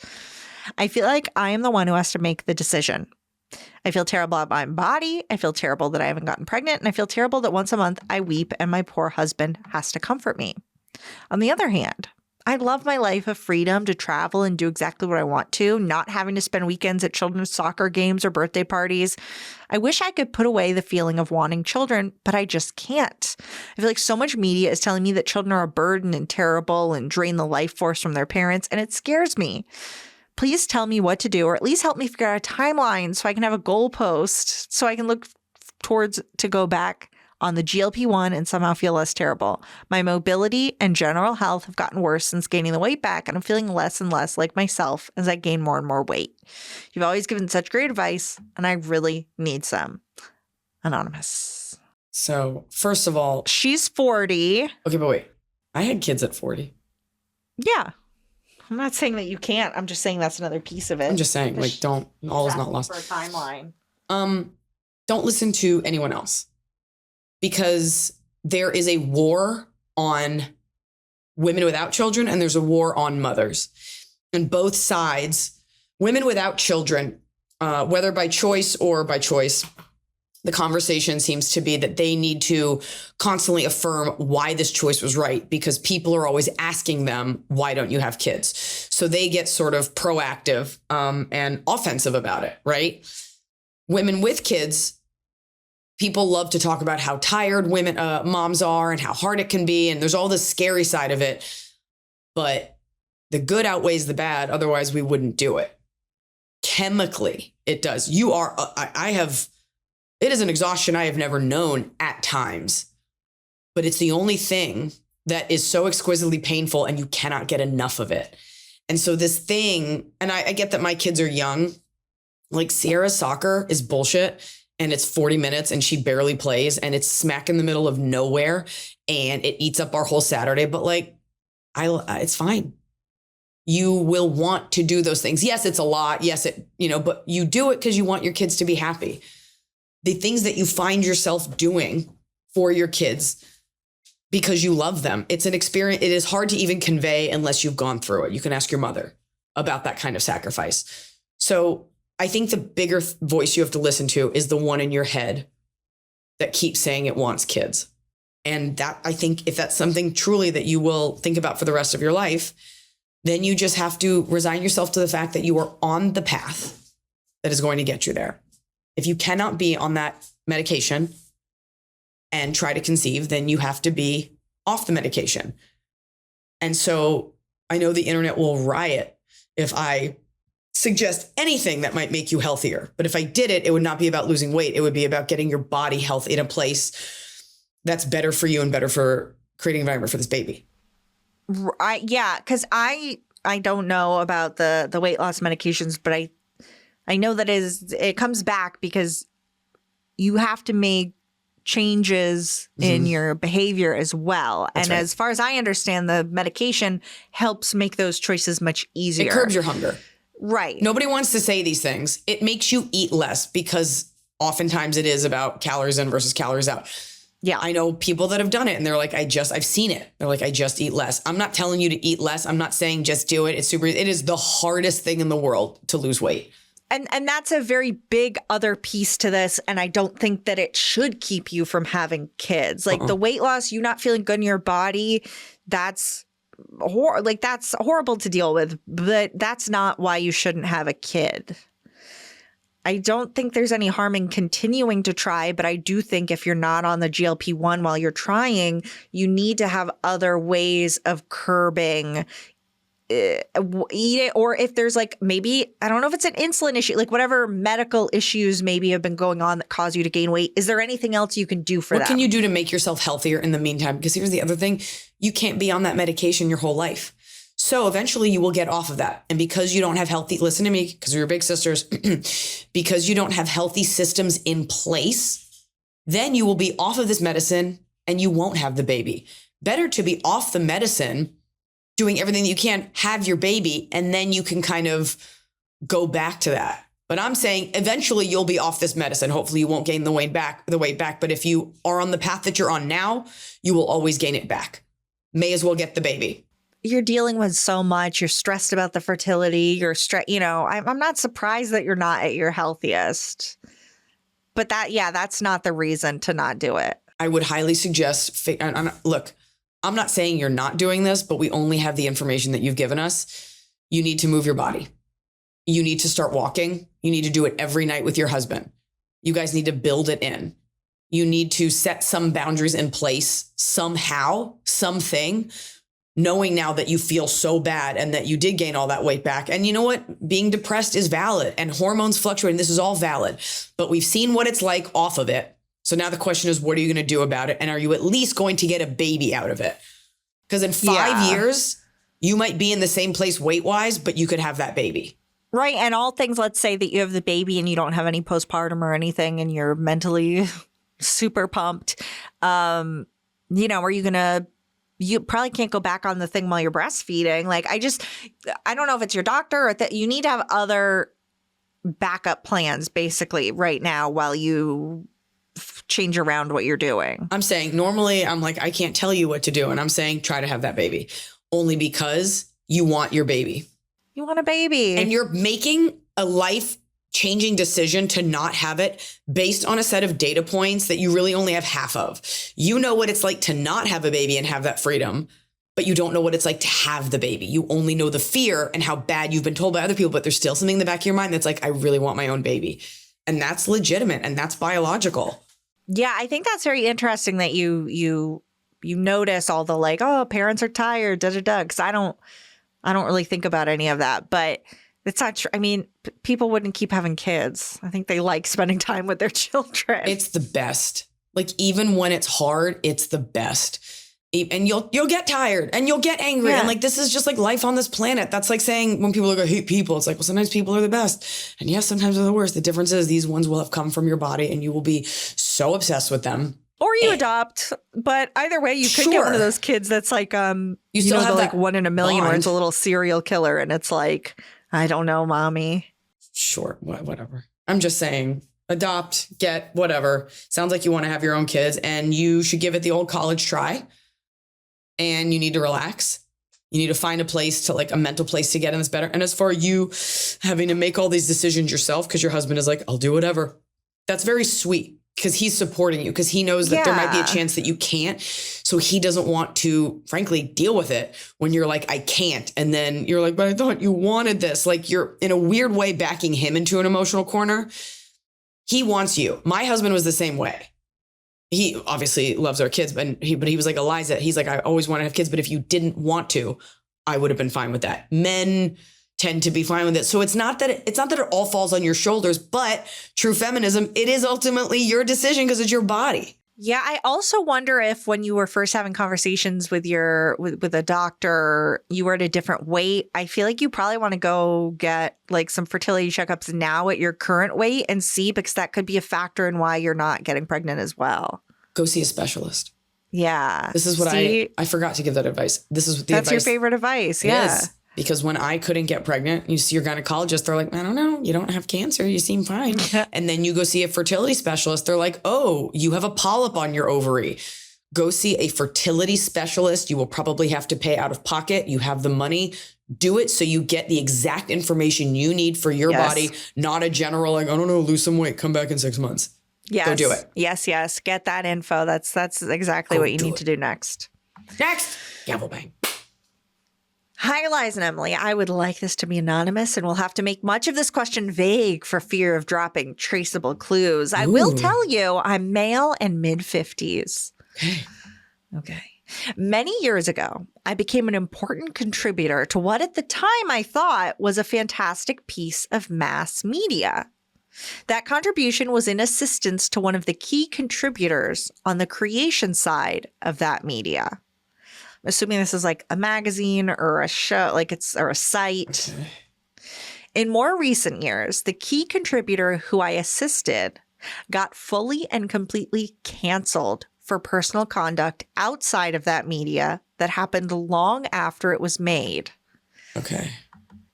I feel like I am the one who has to make the decision. I feel terrible about my body. I feel terrible that I haven't gotten pregnant. And I feel terrible that once a month I weep and my poor husband has to comfort me. On the other hand, I love my life of freedom to travel and do exactly what I want to, not having to spend weekends at children's soccer games or birthday parties. I wish I could put away the feeling of wanting children, but I just can't. I feel like so much media is telling me that children are a burden and terrible and drain the life force from their parents, and it scares me. Please tell me what to do, or at least help me figure out a timeline so I can have a goalpost so I can look towards to go back on the GLP-1 and somehow feel less terrible. My mobility and general health have gotten worse since gaining the weight back, and I'm feeling less and less like myself as I gain more and more weight. You've always given such great advice, and I really need some. Anonymous. So, first of all, She's 40. okay, but wait. I had kids at 40. Yeah. I'm not saying that you can't. I'm just saying that's another piece of it. I'm just saying, like, don't, all is not lost. For a timeline. Don't listen to anyone else because there is a war on women without children and there's a war on mothers. And both sides, women without children, whether by choice or by choice, the conversation seems to be that they need to constantly affirm why this choice was right because people are always asking them, why don't you have kids? So they get sort of proactive and offensive about it, right? Women with kids, people love to talk about how tired moms are and how hard it can be. And there's all this scary side of it. But the good outweighs the bad. Otherwise, we wouldn't do it. chemically, it does. It is an exhaustion I have never known at times, but it's the only thing that is so exquisitely painful and you cannot get enough of it. And so this thing, and I get that my kids are young, like Sierra's soccer is bullshit and it's 40 minutes and she barely plays and it's smack in the middle of nowhere and it eats up our whole Saturday. But like, it's fine. You will want to do those things. Yes, it's a lot. Yes, but you do it because you want your kids to be happy. The things that you find yourself doing for your kids because you love them. It's an experience. It is hard to even convey unless you've gone through it. You can ask your mother about that kind of sacrifice. So I think the bigger voice you have to listen to is the one in your head that keeps saying it wants kids. And that, I think, if that's something truly that you will think about for the rest of your life, then you just have to resign yourself to the fact that you are on the path that is going to get you there. If you cannot be on that medication and try to conceive, then you have to be off the medication. And so I know the internet will riot if I suggest anything that might make you healthier. But if I did it, it would not be about losing weight. It would be about getting your body health in a place that's better for you and better for creating an environment for this baby. Yeah, because I don't know about the weight loss medications, but I know that it comes back because you have to make changes in your behavior as well. That's and right. As far as I understand, the medication helps make those choices much easier. It curbs your hunger. Right. Nobody wants to say these things. It makes you eat less because oftentimes it is about calories in versus calories out. Yeah. I know people that have done it and they're like, I've seen it. They're like, I just eat less. I'm not telling you to eat less. I'm not saying just do it. It is the hardest thing in the world to lose weight. And that's a very big other piece to this. And I don't think that it should keep you from having kids. Like the weight loss, you not feeling good in your body, that's horrible to deal with. But that's not why you shouldn't have a kid. I don't think there's any harm in continuing to try, but I do think if you're not on the GLP-1 while you're trying, you need to have other ways of curbing eat it, or if there's like maybe, I don't know if it's an insulin issue, like whatever medical issues maybe have been going on that cause you to gain weight. Is there anything else you can do for that? What can you do to make yourself healthier in the meantime? Because here's the other thing. You can't be on that medication your whole life. So eventually you will get off of that. And because you don't have listen to me, because we're big sisters, because you don't have healthy systems in place, then you will be off of this medicine and you won't have the baby. Better to be off the medicine, doing everything that you can, have your baby, and then you can kind of go back to that. But I'm saying eventually you'll be off this medicine. Hopefully you won't gain the weight back. But if you are on the path that you're on now, you will always gain it back. May as well get the baby. You're dealing with so much. You're stressed about the fertility. I'm not surprised that you're not at your healthiest. But that's not the reason to not do it. I would highly suggest, look, I'm not saying you're not doing this, but we only have the information that you've given us. You need to move your body. You need to start walking. You need to do it every night with your husband. You guys need to build it in. You need to set some boundaries in place somehow, something, knowing now that you feel so bad and that you did gain all that weight back. And you know what? Being depressed is valid and hormones fluctuating. This is all valid, but we've seen what it's like off of it. So now the question is, what are you going to do about it? And are you at least going to get a baby out of it? Because in 5 years, you might be in the same place weight-wise, but you could have that baby. Right. And all things, let's say that you have the baby and you don't have any postpartum or anything and you're mentally super pumped. Are you going to, you probably can't go back on the thing while you're breastfeeding. Like, I don't know if it's your doctor or that you need to have other backup plans basically right now while you change around what you're doing. I'm saying normally I'm like, I can't tell you what to do. And I'm saying, try to have that baby only because you want your baby. You want a baby. And you're making a life-changing decision to not have it based on a set of data points that you really only have half of. You know what it's like to not have a baby and have that freedom, but you don't know what it's like to have the baby. You only know the fear and how bad you've been told by other people, but there's still something in the back of your mind that's like, I really want my own baby. And that's legitimate and that's biological. Yeah, I think that's very interesting that you notice all the like, oh, parents are tired, because I don't really think about any of that. But It's not true. I mean, people wouldn't keep having kids. I think they like spending time with their children. It's the best. Like, even when it's hard, it's the best. And you'll get tired and you'll get angry. Yeah. And like, this is just like life on this planet. That's like saying when people are like, I hate people. It's like, well, sometimes people are the best. And yes, sometimes they're the worst. The difference is these ones will have come from your body and you will be so obsessed with them. Or you adopt, but either way, you could get one of those kids that's like, You still have the, that like 1 in a million where bond. it's a little serial killer and it's like, I don't know, mommy. Sure, whatever. I'm just saying, adopt, get, whatever. Sounds like you want to have your own kids and you should give it the old college try. And you need to relax. You need to find a place to like a mental place to get in this better. And as far as you having to make all these decisions yourself, because your husband is like, I'll do whatever. That's very sweet because he's supporting you, because he knows that there might be a chance that you can't. So he doesn't want to, frankly, deal with it when you're like, I can't. And then you're like, but I thought you wanted this. Like, you're in a weird way backing him into an emotional corner. He wants you. My husband was the same way. He obviously loves our kids, but he was like, Iliza, he's like, I always want to have kids, but if you didn't want to, I would have been fine with that. Men tend to be fine with it. So it's not that it all falls on your shoulders, but true feminism, it is ultimately your decision because it's your body. Yeah, I also wonder if when you were first having conversations with with a doctor, you were at a different weight. I feel like you probably want to go get like some fertility checkups now at your current weight and see, because that could be a factor in why you're not getting pregnant as well. Go see a specialist. Yeah. This is what I forgot to give that advice. This is the That's advice. your favorite advice. It Yeah. is. Because when I couldn't get pregnant, you see your gynecologist, they're like, I don't know, you don't have cancer, you seem fine. And then you go see a fertility specialist, they're like, oh, you have a polyp on your ovary. Go see a fertility specialist. You will probably have to pay out of pocket. You have the money. Do it so you get the exact information you need for your body, not a general, like, I don't know, lose some weight, come back in 6 months. Yes. Go do it. Yes. Get that info. That's exactly what you need to do next. Next. Gavel bang. Hi, Eliza and Emily. I would like this to be anonymous, and we'll have to make much of this question vague for fear of dropping traceable clues. I will tell you, I'm male and mid-50s. Okay. Many years ago, I became an important contributor to what at the time I thought was a fantastic piece of mass media. That contribution was in assistance to one of the key contributors on the creation side of that media. Assuming this is like a magazine or a show, or a site. Okay. In more recent years, the key contributor who I assisted got fully and completely canceled for personal conduct outside of that media that happened long after it was made. Okay.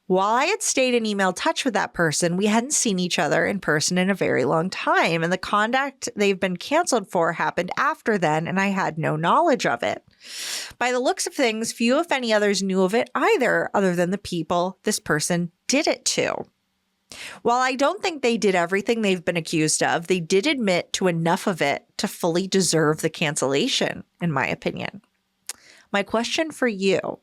While I had stayed in email touch with that person, we hadn't seen each other in person in a very long time, and the conduct they've been canceled for happened after then, and I had no knowledge of it. By the looks of things, few, if any others, knew of it either, other than the people this person did it to. While I don't think they did everything they've been accused of, they did admit to enough of it to fully deserve the cancellation, in my opinion. My question for you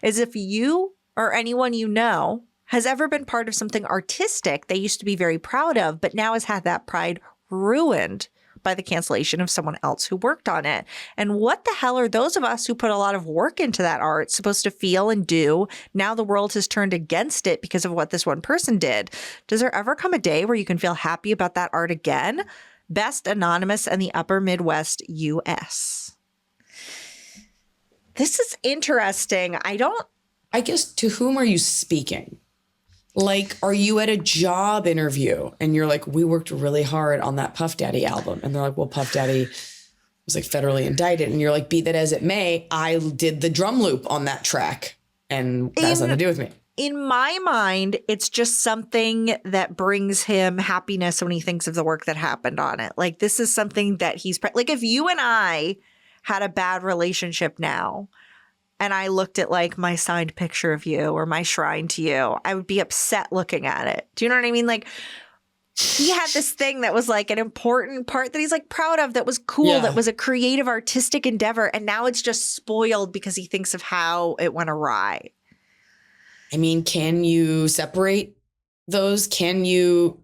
is if you or anyone you know has ever been part of something artistic they used to be very proud of, but now has had that pride ruined by the cancellation of someone else who worked on it. And what the hell are those of us who put a lot of work into that art supposed to feel and do now the world has turned against it because of what this one person did? Does there ever come a day where you can feel happy about that art again? Best Anonymous in the Upper Midwest, U.S. This is interesting. I guess, to whom are you speaking? Like, are you at a job interview and you're like, we worked really hard on that Puff Daddy album. And they're like, well, Puff Daddy was like federally indicted. And you're like, be that as it may, I did the drum loop on that track. And that has nothing to do with me. In my mind, it's just something that brings him happiness when he thinks of the work that happened on it. Like, this is something that like, if you and I had a bad relationship now, and I looked at like my signed picture of you or my shrine to you, I would be upset looking at it. Do you know what I mean? Like, he had this thing that was like an important part that he's like proud of, that was cool, that was a creative artistic endeavor. And now it's just spoiled because he thinks of how it went awry. I mean, can you separate those? Can you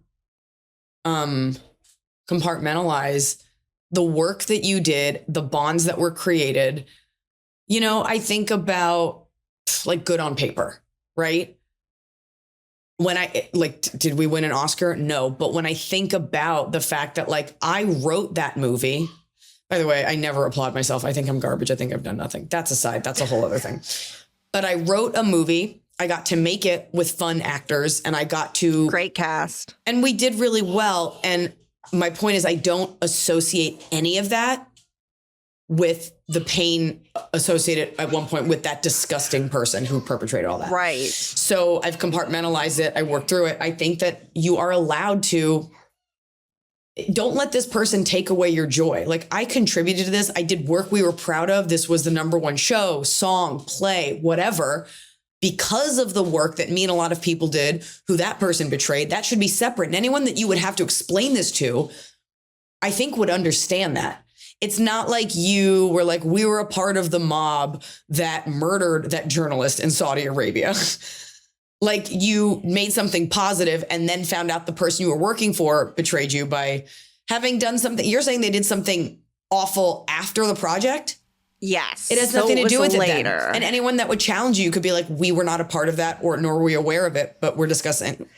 compartmentalize the work that you did, the bonds that were created? You know, I think about like good on paper, right? when did we win an Oscar? No. But when I think about the fact that like I wrote that movie, by the way, I never applaud myself. I think I'm garbage. I think I've done nothing. That's aside. That's a whole other thing. But I wrote a movie. I got to make it with fun actors and I got to. Great cast. And we did really well. And my point is I don't associate any of that with the pain associated at one point with that disgusting person who perpetrated all that. Right. So I've compartmentalized it. I worked through it. I think that you are allowed to. Don't let this person take away your joy. Like I contributed to this. I did work we were proud of. This was the #1 show, song, play, whatever. Because of the work that me and a lot of people did who that person betrayed, that should be separate. And anyone that you would have to explain this to, I think would understand that. It's not like you were like, we were a part of the mob that murdered that journalist in Saudi Arabia. Like you made something positive and then found out the person you were working for betrayed you by having done something. You're saying they did something awful after the project? Yes. It has nothing to do with later. it then. And anyone that would challenge you could be like, we were not a part of that or nor were we aware of it, but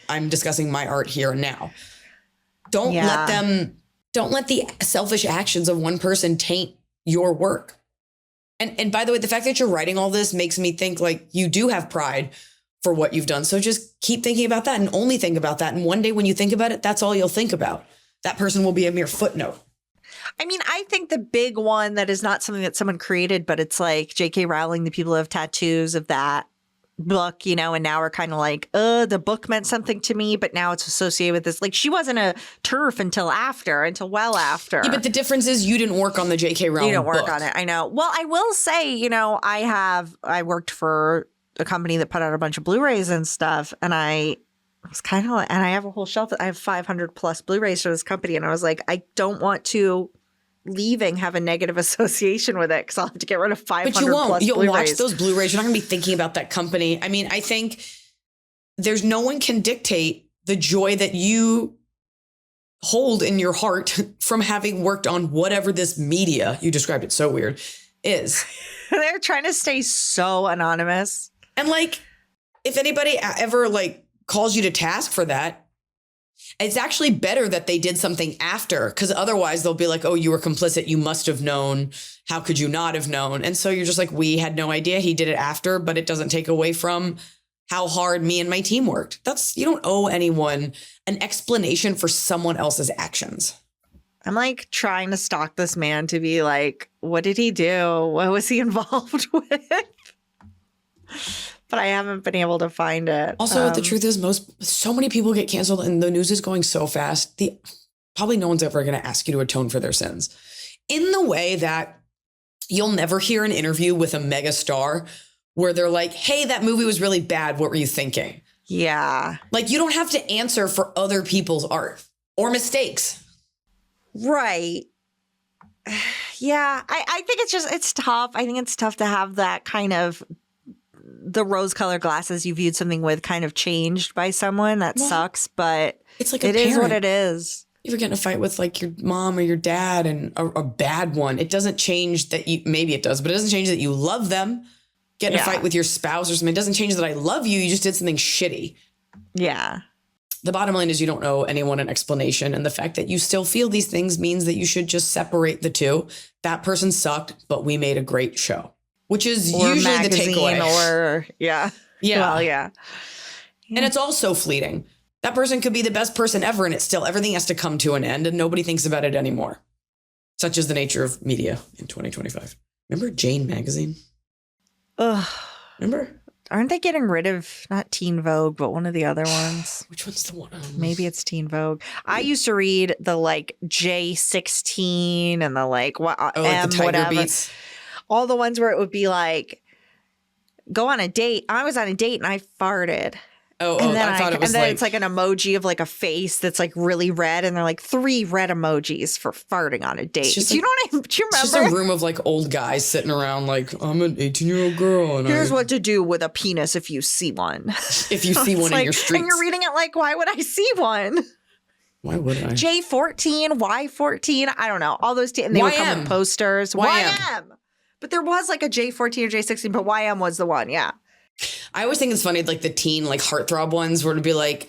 I'm discussing my art here and now. Don't let the selfish actions of one person taint your work. And by the way, the fact that you're writing all this makes me think like you do have pride for what you've done. So just keep thinking about that and only think about that. And one day when you think about it, that's all you'll think about. That person will be a mere footnote. I mean, I think the big one that is not something that someone created, but it's like J.K. Rowling, the people who have tattoos of that book, you know, and now we're kind of like, the book meant something to me, but now it's associated with this. Like she wasn't a TERF until well after. Yeah, but the difference is you didn't work on the J.K. Rowling You don't work book. on it. I know. Well, I will say, you know, I worked for a company that put out a bunch of Blu-rays and stuff. And I was kind of like, and I have a whole shelf. I have 500 plus Blu-rays for this company. And I was like, I don't want to leaving have a negative association with it because I'll have to get rid of 500 But you won't. plus You'll Blu-rays. watch those Blu-rays. You're not going to be thinking about that company. I mean, I think there's no one can dictate the joy that you hold in your heart from having worked on whatever this media, you described it so weird, is. They're trying to stay so anonymous. And like, if anybody ever like calls you to task for that, it's actually better that they did something after, because otherwise they'll be like, oh, you were complicit. You must have known. How could you not have known? And so you're just like, we had no idea. He did it after, but it doesn't take away from how hard me and my team worked. You don't owe anyone an explanation for someone else's actions. I'm like trying to stalk this man to be like, what did he do? What was he involved with? But I haven't been able to find it. Also, the truth is so many people get canceled and the news is going so fast. Probably no one's ever going to ask you to atone for their sins. In the way that you'll never hear an interview with a mega star where they're like, hey, that movie was really bad. What were you thinking? Yeah. Like you don't have to answer for other people's art or mistakes. Right. Yeah. I think it's tough. I think it's tough to have that kind of the rose-colored glasses you viewed something with kind of changed by someone. That sucks, but it's like it is what it is. You ever get in a fight with like your mom or your dad and a bad one? It doesn't change that maybe it does, but it doesn't change that you love them. Get in a fight with your spouse or something. It doesn't change that I love you. You just did something shitty. Yeah. The bottom line is you don't owe anyone an explanation. And the fact that you still feel these things means that you should just separate the two. That person sucked, but we made a great show. Which is or usually magazine the takeaway. Yeah. Well, yeah. And it's also fleeting. That person could be the best person ever, and everything has to come to an end, and nobody thinks about it anymore. Such is the nature of media in 2025. Remember Jane magazine? Ugh. Remember? Aren't they getting rid of not Teen Vogue, but one of the other ones? Which one's the one? Maybe it's Teen Vogue. I used to read the like J16 and the like like the Tiger whatever. Beats. All the ones where it would be like, go on a date. I was on a date and I farted. And then I thought it was like, it's like an emoji of like a face that's like really red, and they're like 3 red emojis for farting on a date. Do you remember? It's just a room of like old guys sitting around like, I'm an 18-year-old girl. And here's what to do with a penis if you see one. If you see one in your streets. And you're reading it like, why would I see one? Why would I? J14, Y14, I don't know. All those, and they would come with posters. YM. But there was like a J14 or J16, but YM was the one, yeah. I always think it's funny, like the teen, like heartthrob ones where to be like,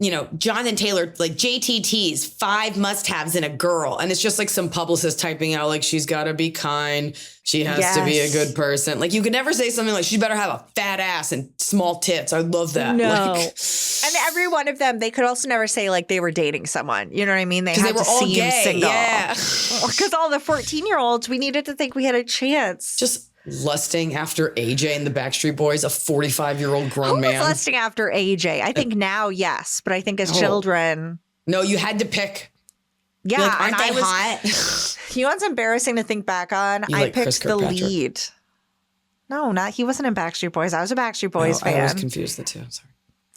you know, Jonathan Taylor, like JTT's 5 must-haves in a girl. And it's just like some publicist typing out like, she's got to be kind. She has to be a good person. Like you could never say something like, she better have a fat ass and small tits. I love that. No. Like, and every one of them, they could also never say like they were dating someone. You know what I mean? They had were to all seem gay. single. Yeah. Because all the 14-year-olds, we needed to think we had a chance. Just lusting after AJ and the Backstreet Boys, a 45-year-old grown Who man. was lusting after AJ? I think now, yes. But I think as children. No, you had to pick. Yeah. Like, aren't and they hot? You know what's embarrassing to think back on? You I like Chris picked the Kirkpatrick. lead. No, he wasn't in Backstreet Boys. I was a Backstreet Boys fan. I always confused the two. Sorry.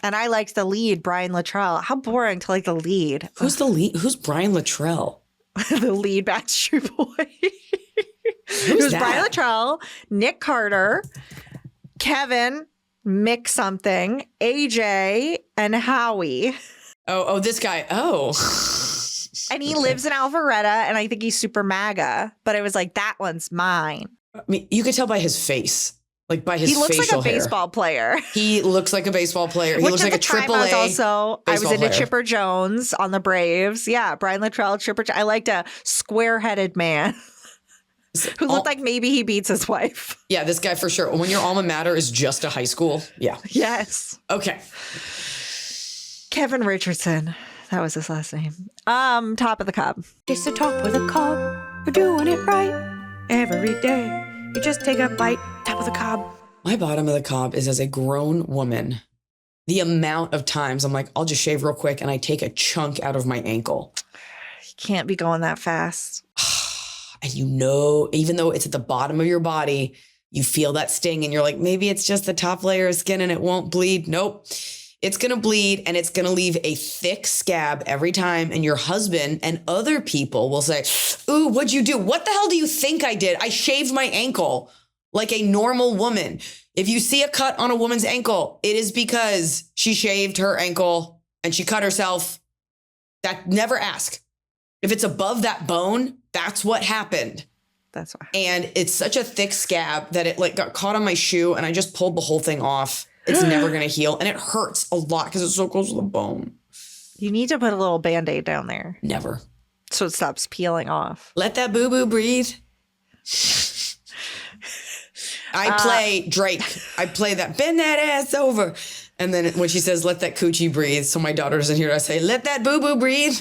And I liked the lead, Brian Luttrell. How boring to like the lead. Who's the lead? Who's Brian Luttrell? The lead Backstreet Boy. It was that? Brian Luttrell, Nick Carter, Kevin, Mick something, AJ, and Howie. Oh, this guy. Oh. And he lives in Alpharetta, and I think he's super MAGA. But it was like, that one's mine. I mean, you could tell by his face, like by his He looks facial like a hair. baseball player. He looks like a baseball player. He Which looks at like the a time triple I was A. also, I was baseball into player. Chipper Jones on the Braves. Yeah, Brian Luttrell, Chipper. I liked a square-headed man who looked like maybe he beats his wife. Yeah, this guy for sure. When your alma mater is just a high school. Yeah. Yes. Okay. Kevin Richardson. That was his last name. Top of the Cob. It's the top of the cob. We're doing it right every day. You just take a bite, top of the cob. My bottom of the cob is as a grown woman. The amount of times I'm like, I'll just shave real quick and I take a chunk out of my ankle. You can't be going that fast. And you know, even though it's at the bottom of your body, you feel that sting and you're like, maybe it's just the top layer of skin and it won't bleed. Nope. It's going to bleed and it's going to leave a thick scab every time. And your husband and other people will say, ooh, what'd you do? What the hell do you think I did? I shaved my ankle like a normal woman. If you see a cut on a woman's ankle, it is because she shaved her ankle and she cut herself. That never ask. If it's above that bone, that's what happened. That's why. And it's such a thick scab that it like got caught on my shoe and I just pulled the whole thing off. It's never going to heal. And it hurts a lot because it's so close to the bone. You need to put a little Band-Aid down there Never. so it stops peeling off. Let that boo-boo breathe. I play Drake. I play that, bend that ass over. And then when she says, let that coochie breathe. So my daughter doesn't hear it. I say, let that boo-boo breathe.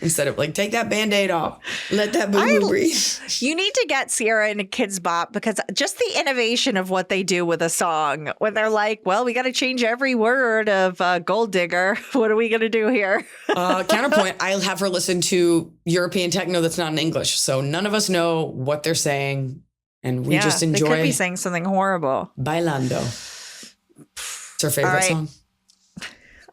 Instead of like, take that Band-Aid off. Let that boo-boo breathe. You need to get Sierra into Kids Bop because just the innovation of what they do with a song when they're like, well, we got to change every word of Gold Digger. What are we going to do here? Counterpoint, I'll have her listen to European techno that's not in English. So none of us know what they're saying. And we just enjoy They could be saying something horrible. Bailando. It's her favorite All right. song.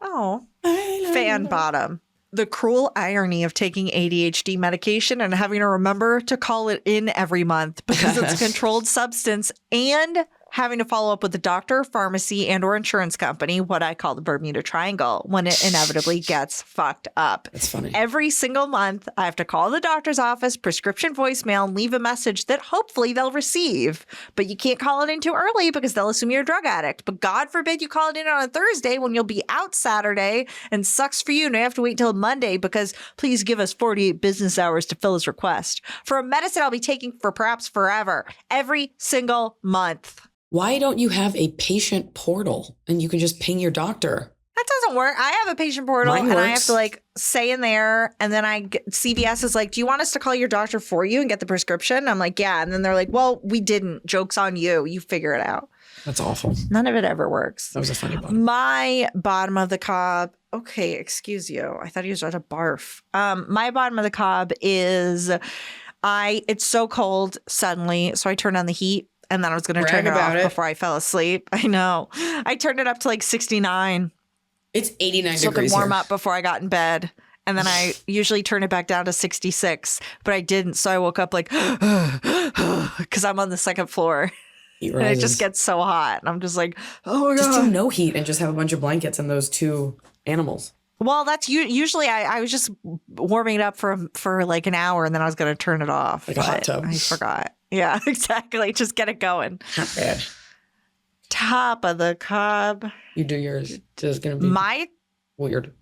Oh, Bailando. fan bottom. The cruel irony of taking ADHD medication and having to remember to call it in every month because it's a controlled substance and having to follow up with the doctor, pharmacy, and or insurance company, what I call the Bermuda Triangle, when it inevitably gets fucked up. That's funny. Every single month, I have to call the doctor's office, prescription voicemail, and leave a message that hopefully they'll receive. But you can't call it in too early because they'll assume you're a drug addict. But God forbid you call it in on a Thursday when you'll be out Saturday and sucks for you and you have to wait till Monday because please give us 48 business hours to fill his request for a medicine I'll be taking for perhaps forever, every single month. Why don't you have a patient portal and you can just ping your doctor? That doesn't work. I have a patient portal Mine and I have works. to like say in there and then CVS is like, do you want us to call your doctor for you and get the prescription? I'm like, yeah. And then they're like, well, we didn't. Joke's on you. You figure it out. That's awful. None of it ever works. That was a funny bottom. My bottom of the cob. Okay, excuse you. I thought he was about to barf. My bottom of the cob is it's so cold suddenly. So I turned on the heat. And then I was going to turn it off before I fell asleep. I know. I turned it up to like 69. It's 89 So it could degrees warm here. up before I got in bed. And then I usually turn it back down to 66. But I didn't. So I woke up like, because I'm on the second floor. Heat And it rises. just gets so hot. And I'm just like, oh my Just God. do no heat and just have a bunch of blankets and those two animals. Well, that's usually I was just warming it up for like an hour and then I was going to turn it off. Like a hot but tub. I forgot. Yeah, exactly. Just get it going. Not bad. top of the cob. You do yours. It's going to be My weird.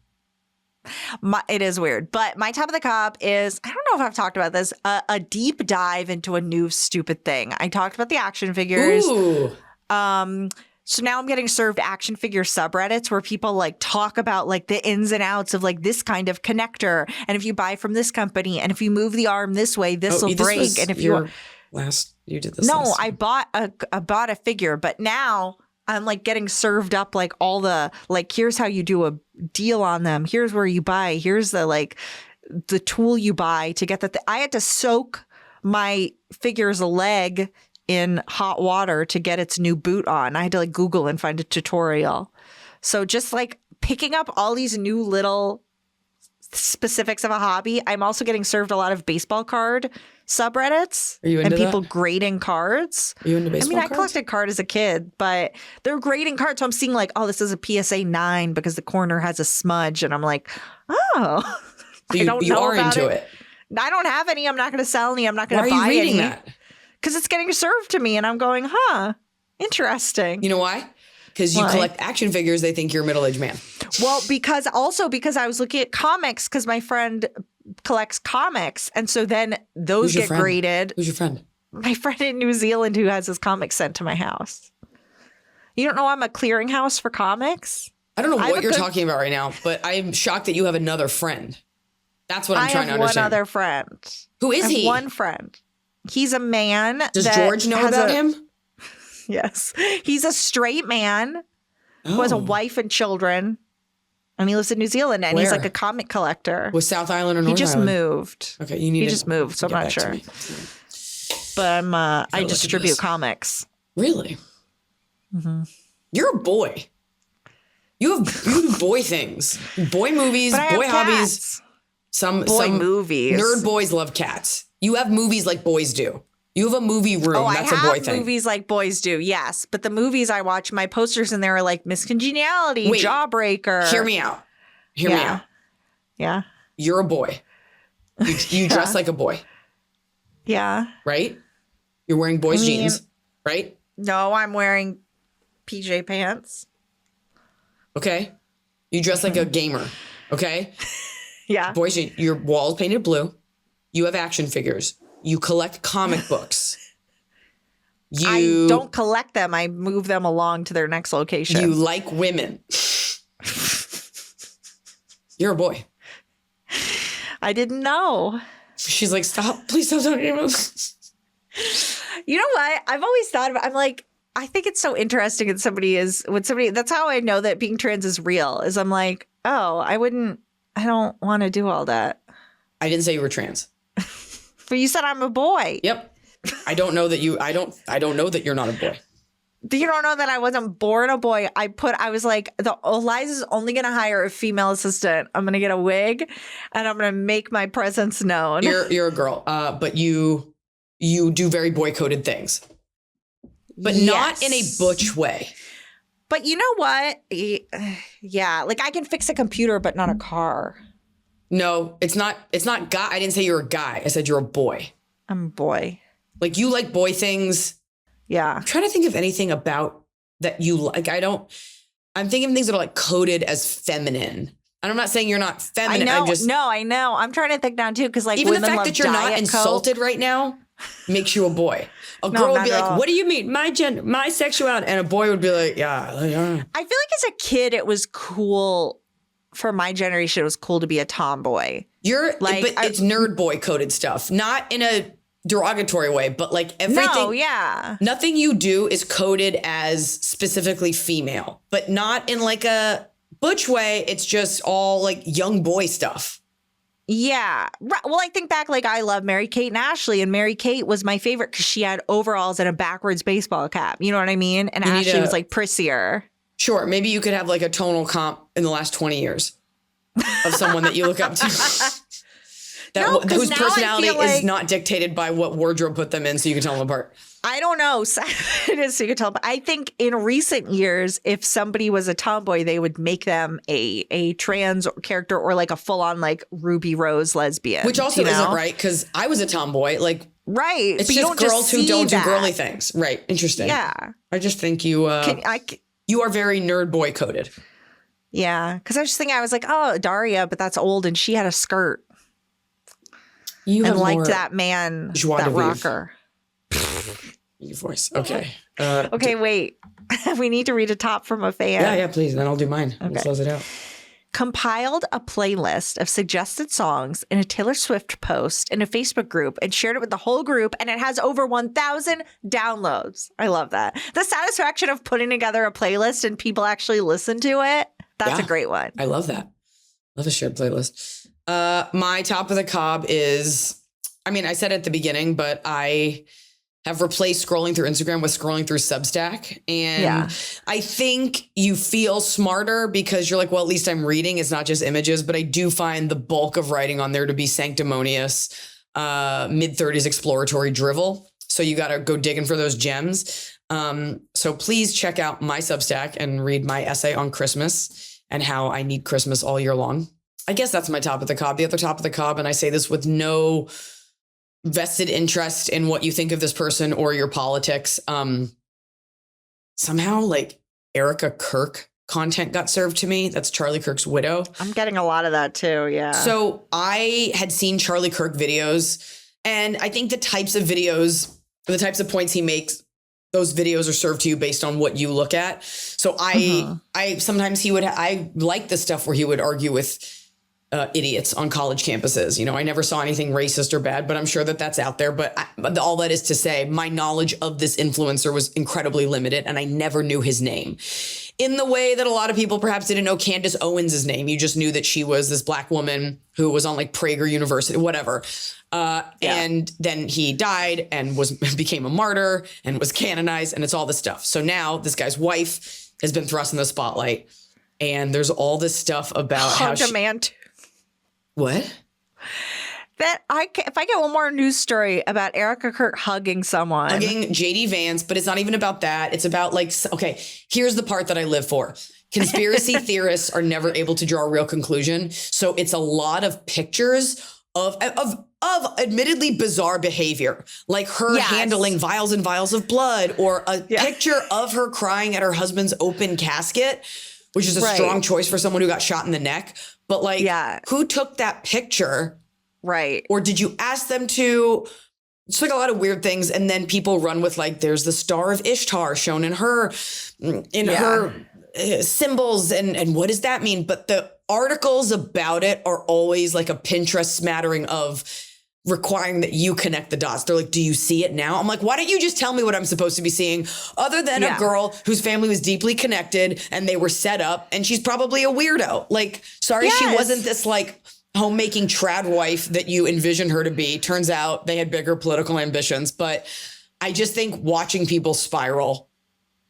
It is weird, but my top of the cob is, I don't know if I've talked about this, a deep dive into a new stupid thing. I talked about the action figures. Ooh. So now I'm getting served action figure subreddits where people like talk about like the ins and outs of like this kind of connector. And if you buy from this company and if you move the arm this way, this will break. And if you did this. No, I bought a figure, but now I'm like getting served up like all the like, here's how you do a deal on them. Here's where you buy. Here's the like the tool you buy to get that. I had to soak my figure's leg in hot water to get its new boot on. I had to like Google and find a tutorial. So just like picking up all these new little specifics of a hobby. I'm also getting served a lot of baseball card subreddits. Are you into and people that? grading cards. Are you into baseball I collected cards as a kid, but they're grading cards. So I'm seeing like, oh, this is a PSA 9 because the corner has a smudge. And I'm like, oh, You are into it. I don't have any. I'm not going to sell any. I'm not going to Why buy are you reading any. that? Because it's getting served to me and I'm going, huh, interesting. You know why? Because you collect action figures, they think you're a middle-aged man. Well, because I was looking at comics because my friend collects comics. And so then those get graded. Who's your friend? My friend in New Zealand who has his comics sent to my house. You don't know I'm a clearinghouse for comics? I don't know what you're talking about right now, but I'm shocked that you have another friend. That's what I'm trying to understand. I have one other friend. Who is he? One friend. He's a man. Does George know about him? Yes. He's a straight man who has a wife and children. And he lives in New Zealand and he's like a comic collector. Was South Island or North Island? He just moved. Okay, he just moved, so I'm not sure. But I distribute comics. Really? Mm-hmm. You're a boy. You have boy things, boy movies, boy hobbies. Some movies. Nerd boys love cats. You have movies like boys do. You have a movie room. That's a boy thing. Movies like boys do, yes. But the movies I watch, my posters in there are like Miss Congeniality, Jawbreaker. Hear me out. Hear me out. Yeah. You're a boy. You dress like a boy. Yeah. Right? You're wearing boys' jeans, right? No, I'm wearing PJ pants. Okay. You dress like a gamer. Okay. Yeah. Boys, your wall's painted blue. You have action figures. You collect comic books. I don't collect them. I move them along to their next location. You like women. You're a boy. I didn't know. She's like, stop. Please stop talking about this. You know what? I've always thought about, I'm like, I think it's so interesting when somebody, that's how I know that being trans is real, is I'm like, oh, I don't want to do all that. I didn't say you were trans. But you said I'm a boy. Yep. I don't know that you're not a boy. You don't know that I wasn't born a boy. I was like, Iliza's only going to hire a female assistant. I'm going to get a wig and I'm going to make my presence known. You're a girl, but you do very boy-coded things. But not in a butch way. But you know what? Yeah, like I can fix a computer, but not a car. No, it's not guy. I didn't say you're a guy. I said you're a boy. I'm a boy. Like you like boy things. Yeah. I'm trying to think of anything about that you like. I'm thinking of things that are like coded as feminine. And I'm not saying you're not feminine. I know. I'm trying to think now too, because like even the women fact love that you're not insulted right now makes you a boy. A girl would be like, "What do you mean? My gender, my sexuality," and a boy would be like, "Yeah." I feel like as a kid, it was cool. For my generation, it was cool to be a tomboy. But it's nerd boy coded stuff, not in a derogatory way, but like everything. No, yeah. Nothing you do is coded as specifically female, but not in like a butch way. It's just all like young boy stuff. Yeah. Well, I think back, like I love Mary Kate and Ashley, and Mary Kate was my favorite because she had overalls and a backwards baseball cap. You know what I mean? And Ashley was like prissier. Sure. Maybe you could have like a tonal comp in the last 20 years of someone that you look up to. Whose personality is not dictated by what wardrobe put them in, so you can tell them apart. I don't know. It is so you can tell. But I think in recent years, if somebody was a tomboy, they would make them a trans character or like a full on like Ruby Rose lesbian. Which also isn't right, because I was a tomboy. Like Right. It's but you just don't girls who see don't that. do girly things. Right. Interesting. Yeah. I just think you you are very nerd boy coded. Yeah. Because I was just thinking, I was like, oh, Daria, but that's old. And she had a skirt You and have liked more that man, joie that de vivre. rocker. Your voice. Okay. Okay, wait. We need to read a top from a fan. Yeah, please. Then I'll do mine. We'll close it out. Compiled a playlist of suggested songs in a Taylor Swift post in a Facebook group and shared it with the whole group, and it has over 1,000 downloads. I love that. The satisfaction of putting together a playlist and people actually listen to it. That's a great one. I love that. Love a shared playlist. My top of the cob is, I mean, I said it at the beginning, but I have replaced scrolling through Instagram with scrolling through Substack. And I think you feel smarter because you're like, well, at least I'm reading. It's not just images, but I do find the bulk of writing on there to be sanctimonious, mid-30s exploratory drivel. So you got to go digging for those gems. So please check out my Substack and read my essay on Christmas and how I need Christmas all year long. I guess that's my top of the cob. The other top of the cob, and I say this with no vested interest in what you think of this person or your politics. Somehow like Erica Kirk content got served to me. That's Charlie Kirk's widow. I'm getting a lot of that too. Yeah. So I had seen Charlie Kirk videos, and I think the types of videos, the types of points he makes, those videos are served to you based on what you look at. So I sometimes I like the stuff where he would argue with idiots on college campuses. You know, I never saw anything racist or bad, but I'm sure that that's out there. But all that is to say, my knowledge of this influencer was incredibly limited, and I never knew his name. In the way that a lot of people perhaps didn't know Candace Owens' name. You just knew that she was this Black woman who was on like Prager University, whatever. And then he died and became a martyr and was canonized, and it's all this stuff. So now this guy's wife has been thrust in the spotlight, and there's all this stuff about how What? That if I get one more news story about Erica Kirk hugging someone. Hugging JD Vance, but it's not even about that. It's about like, okay, here's the part that I live for. Conspiracy theorists are never able to draw a real conclusion. So it's a lot of pictures of admittedly bizarre behavior, like her handling vials and vials of blood, or a picture of her crying at her husband's open casket, which is a strong choice for someone who got shot in the neck. But like, who took that picture? Right. Or did you ask them to? It's like a lot of weird things. And then people run with like, there's the Star of Ishtar shown in her symbols. And what does that mean? But the articles about it are always like a Pinterest smattering of requiring that you connect the dots. They're like, do you see it now? I'm like, why don't you just tell me what I'm supposed to be seeing, other than a girl whose family was deeply connected and they were set up, and she's probably a weirdo. Like, sorry, she wasn't this like homemaking trad wife that you envision her to be. Turns out they had bigger political ambitions. But I just think watching people spiral,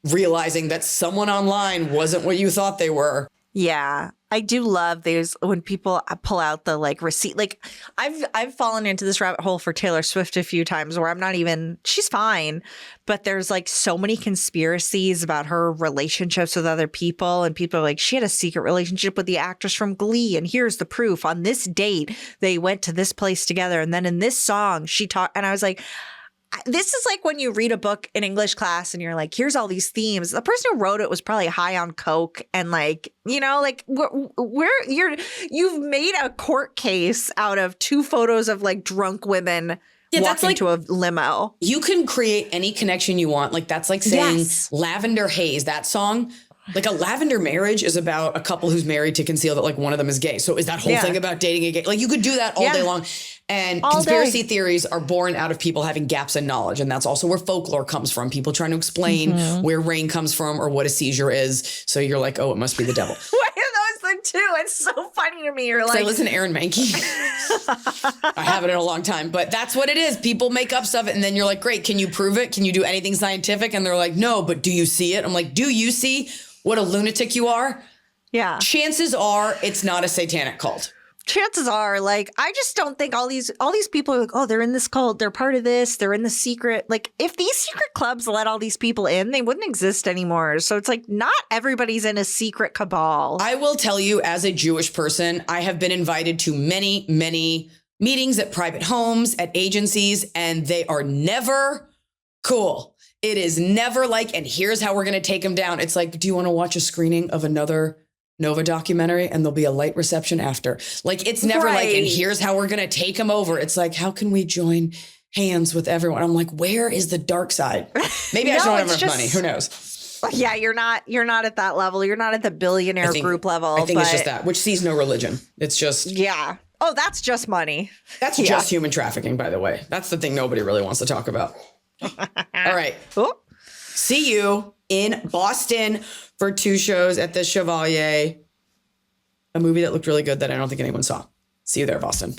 realizing that someone online wasn't what you thought they were. Yeah. I do love those when people pull out the like receipt. Like I've fallen into this rabbit hole for Taylor Swift a few times where I'm not even, she's fine, but there's like so many conspiracies about her relationships with other people, and people are like, she had a secret relationship with the actress from Glee, and here's the proof. On this date, they went to this place together, and then in this song, she talked, and I was like, this is like when you read a book in English class and you're like, here's all these themes. The person who wrote it was probably high on coke, and like, you know, like you've made a court case out of two photos of like drunk women walking like, to a limo. You can create any connection you want. Like that's like saying Lavender Haze, that song. Like a lavender marriage is about a couple who's married to conceal that like one of them is gay. So is that whole thing about dating a gay? Like you could do that all day long. And all conspiracy theories are born out of people having gaps in knowledge. And that's also where folklore comes from. People trying to explain where rain comes from or what a seizure is. So you're like, oh, it must be the devil. Why are those the two? It's so funny to me. You're like, I listen to Aaron Mahnke. I haven't in a long time, but that's what it is. People make up stuff, and then you're like, great, can you prove it? Can you do anything scientific? And they're like, no, but do you see it? I'm like, do you see what a lunatic you are? Yeah. Chances are it's not a satanic cult. Chances are, like, I just don't think all these people are like, oh, they're in this cult, they're part of this, they're in the secret. Like, if these secret clubs let all these people in, they wouldn't exist anymore. So it's like, not everybody's in a secret cabal. I will tell you, as a Jewish person, I have been invited to many, many meetings at private homes, at agencies, and they are never cool. It is never like, and here's how we're going to take them down. It's like, do you want to watch a screening of another Nova documentary and there'll be a light reception after? Like, it's never like, and here's how we're going to take them over. It's like, how can we join hands with everyone? I'm like, where is the dark side? Maybe I just don't have enough money. Who knows? Yeah, you're not at that level. You're not at the billionaire group level. I think it's just that, which sees no religion. It's just. Yeah. Oh, that's just money. That's just human trafficking, by the way. That's the thing nobody really wants to talk about. All right. Oh. See you in Boston for 2 shows at the Chevalier, a movie that looked really good that I don't think anyone saw. See you there, Boston.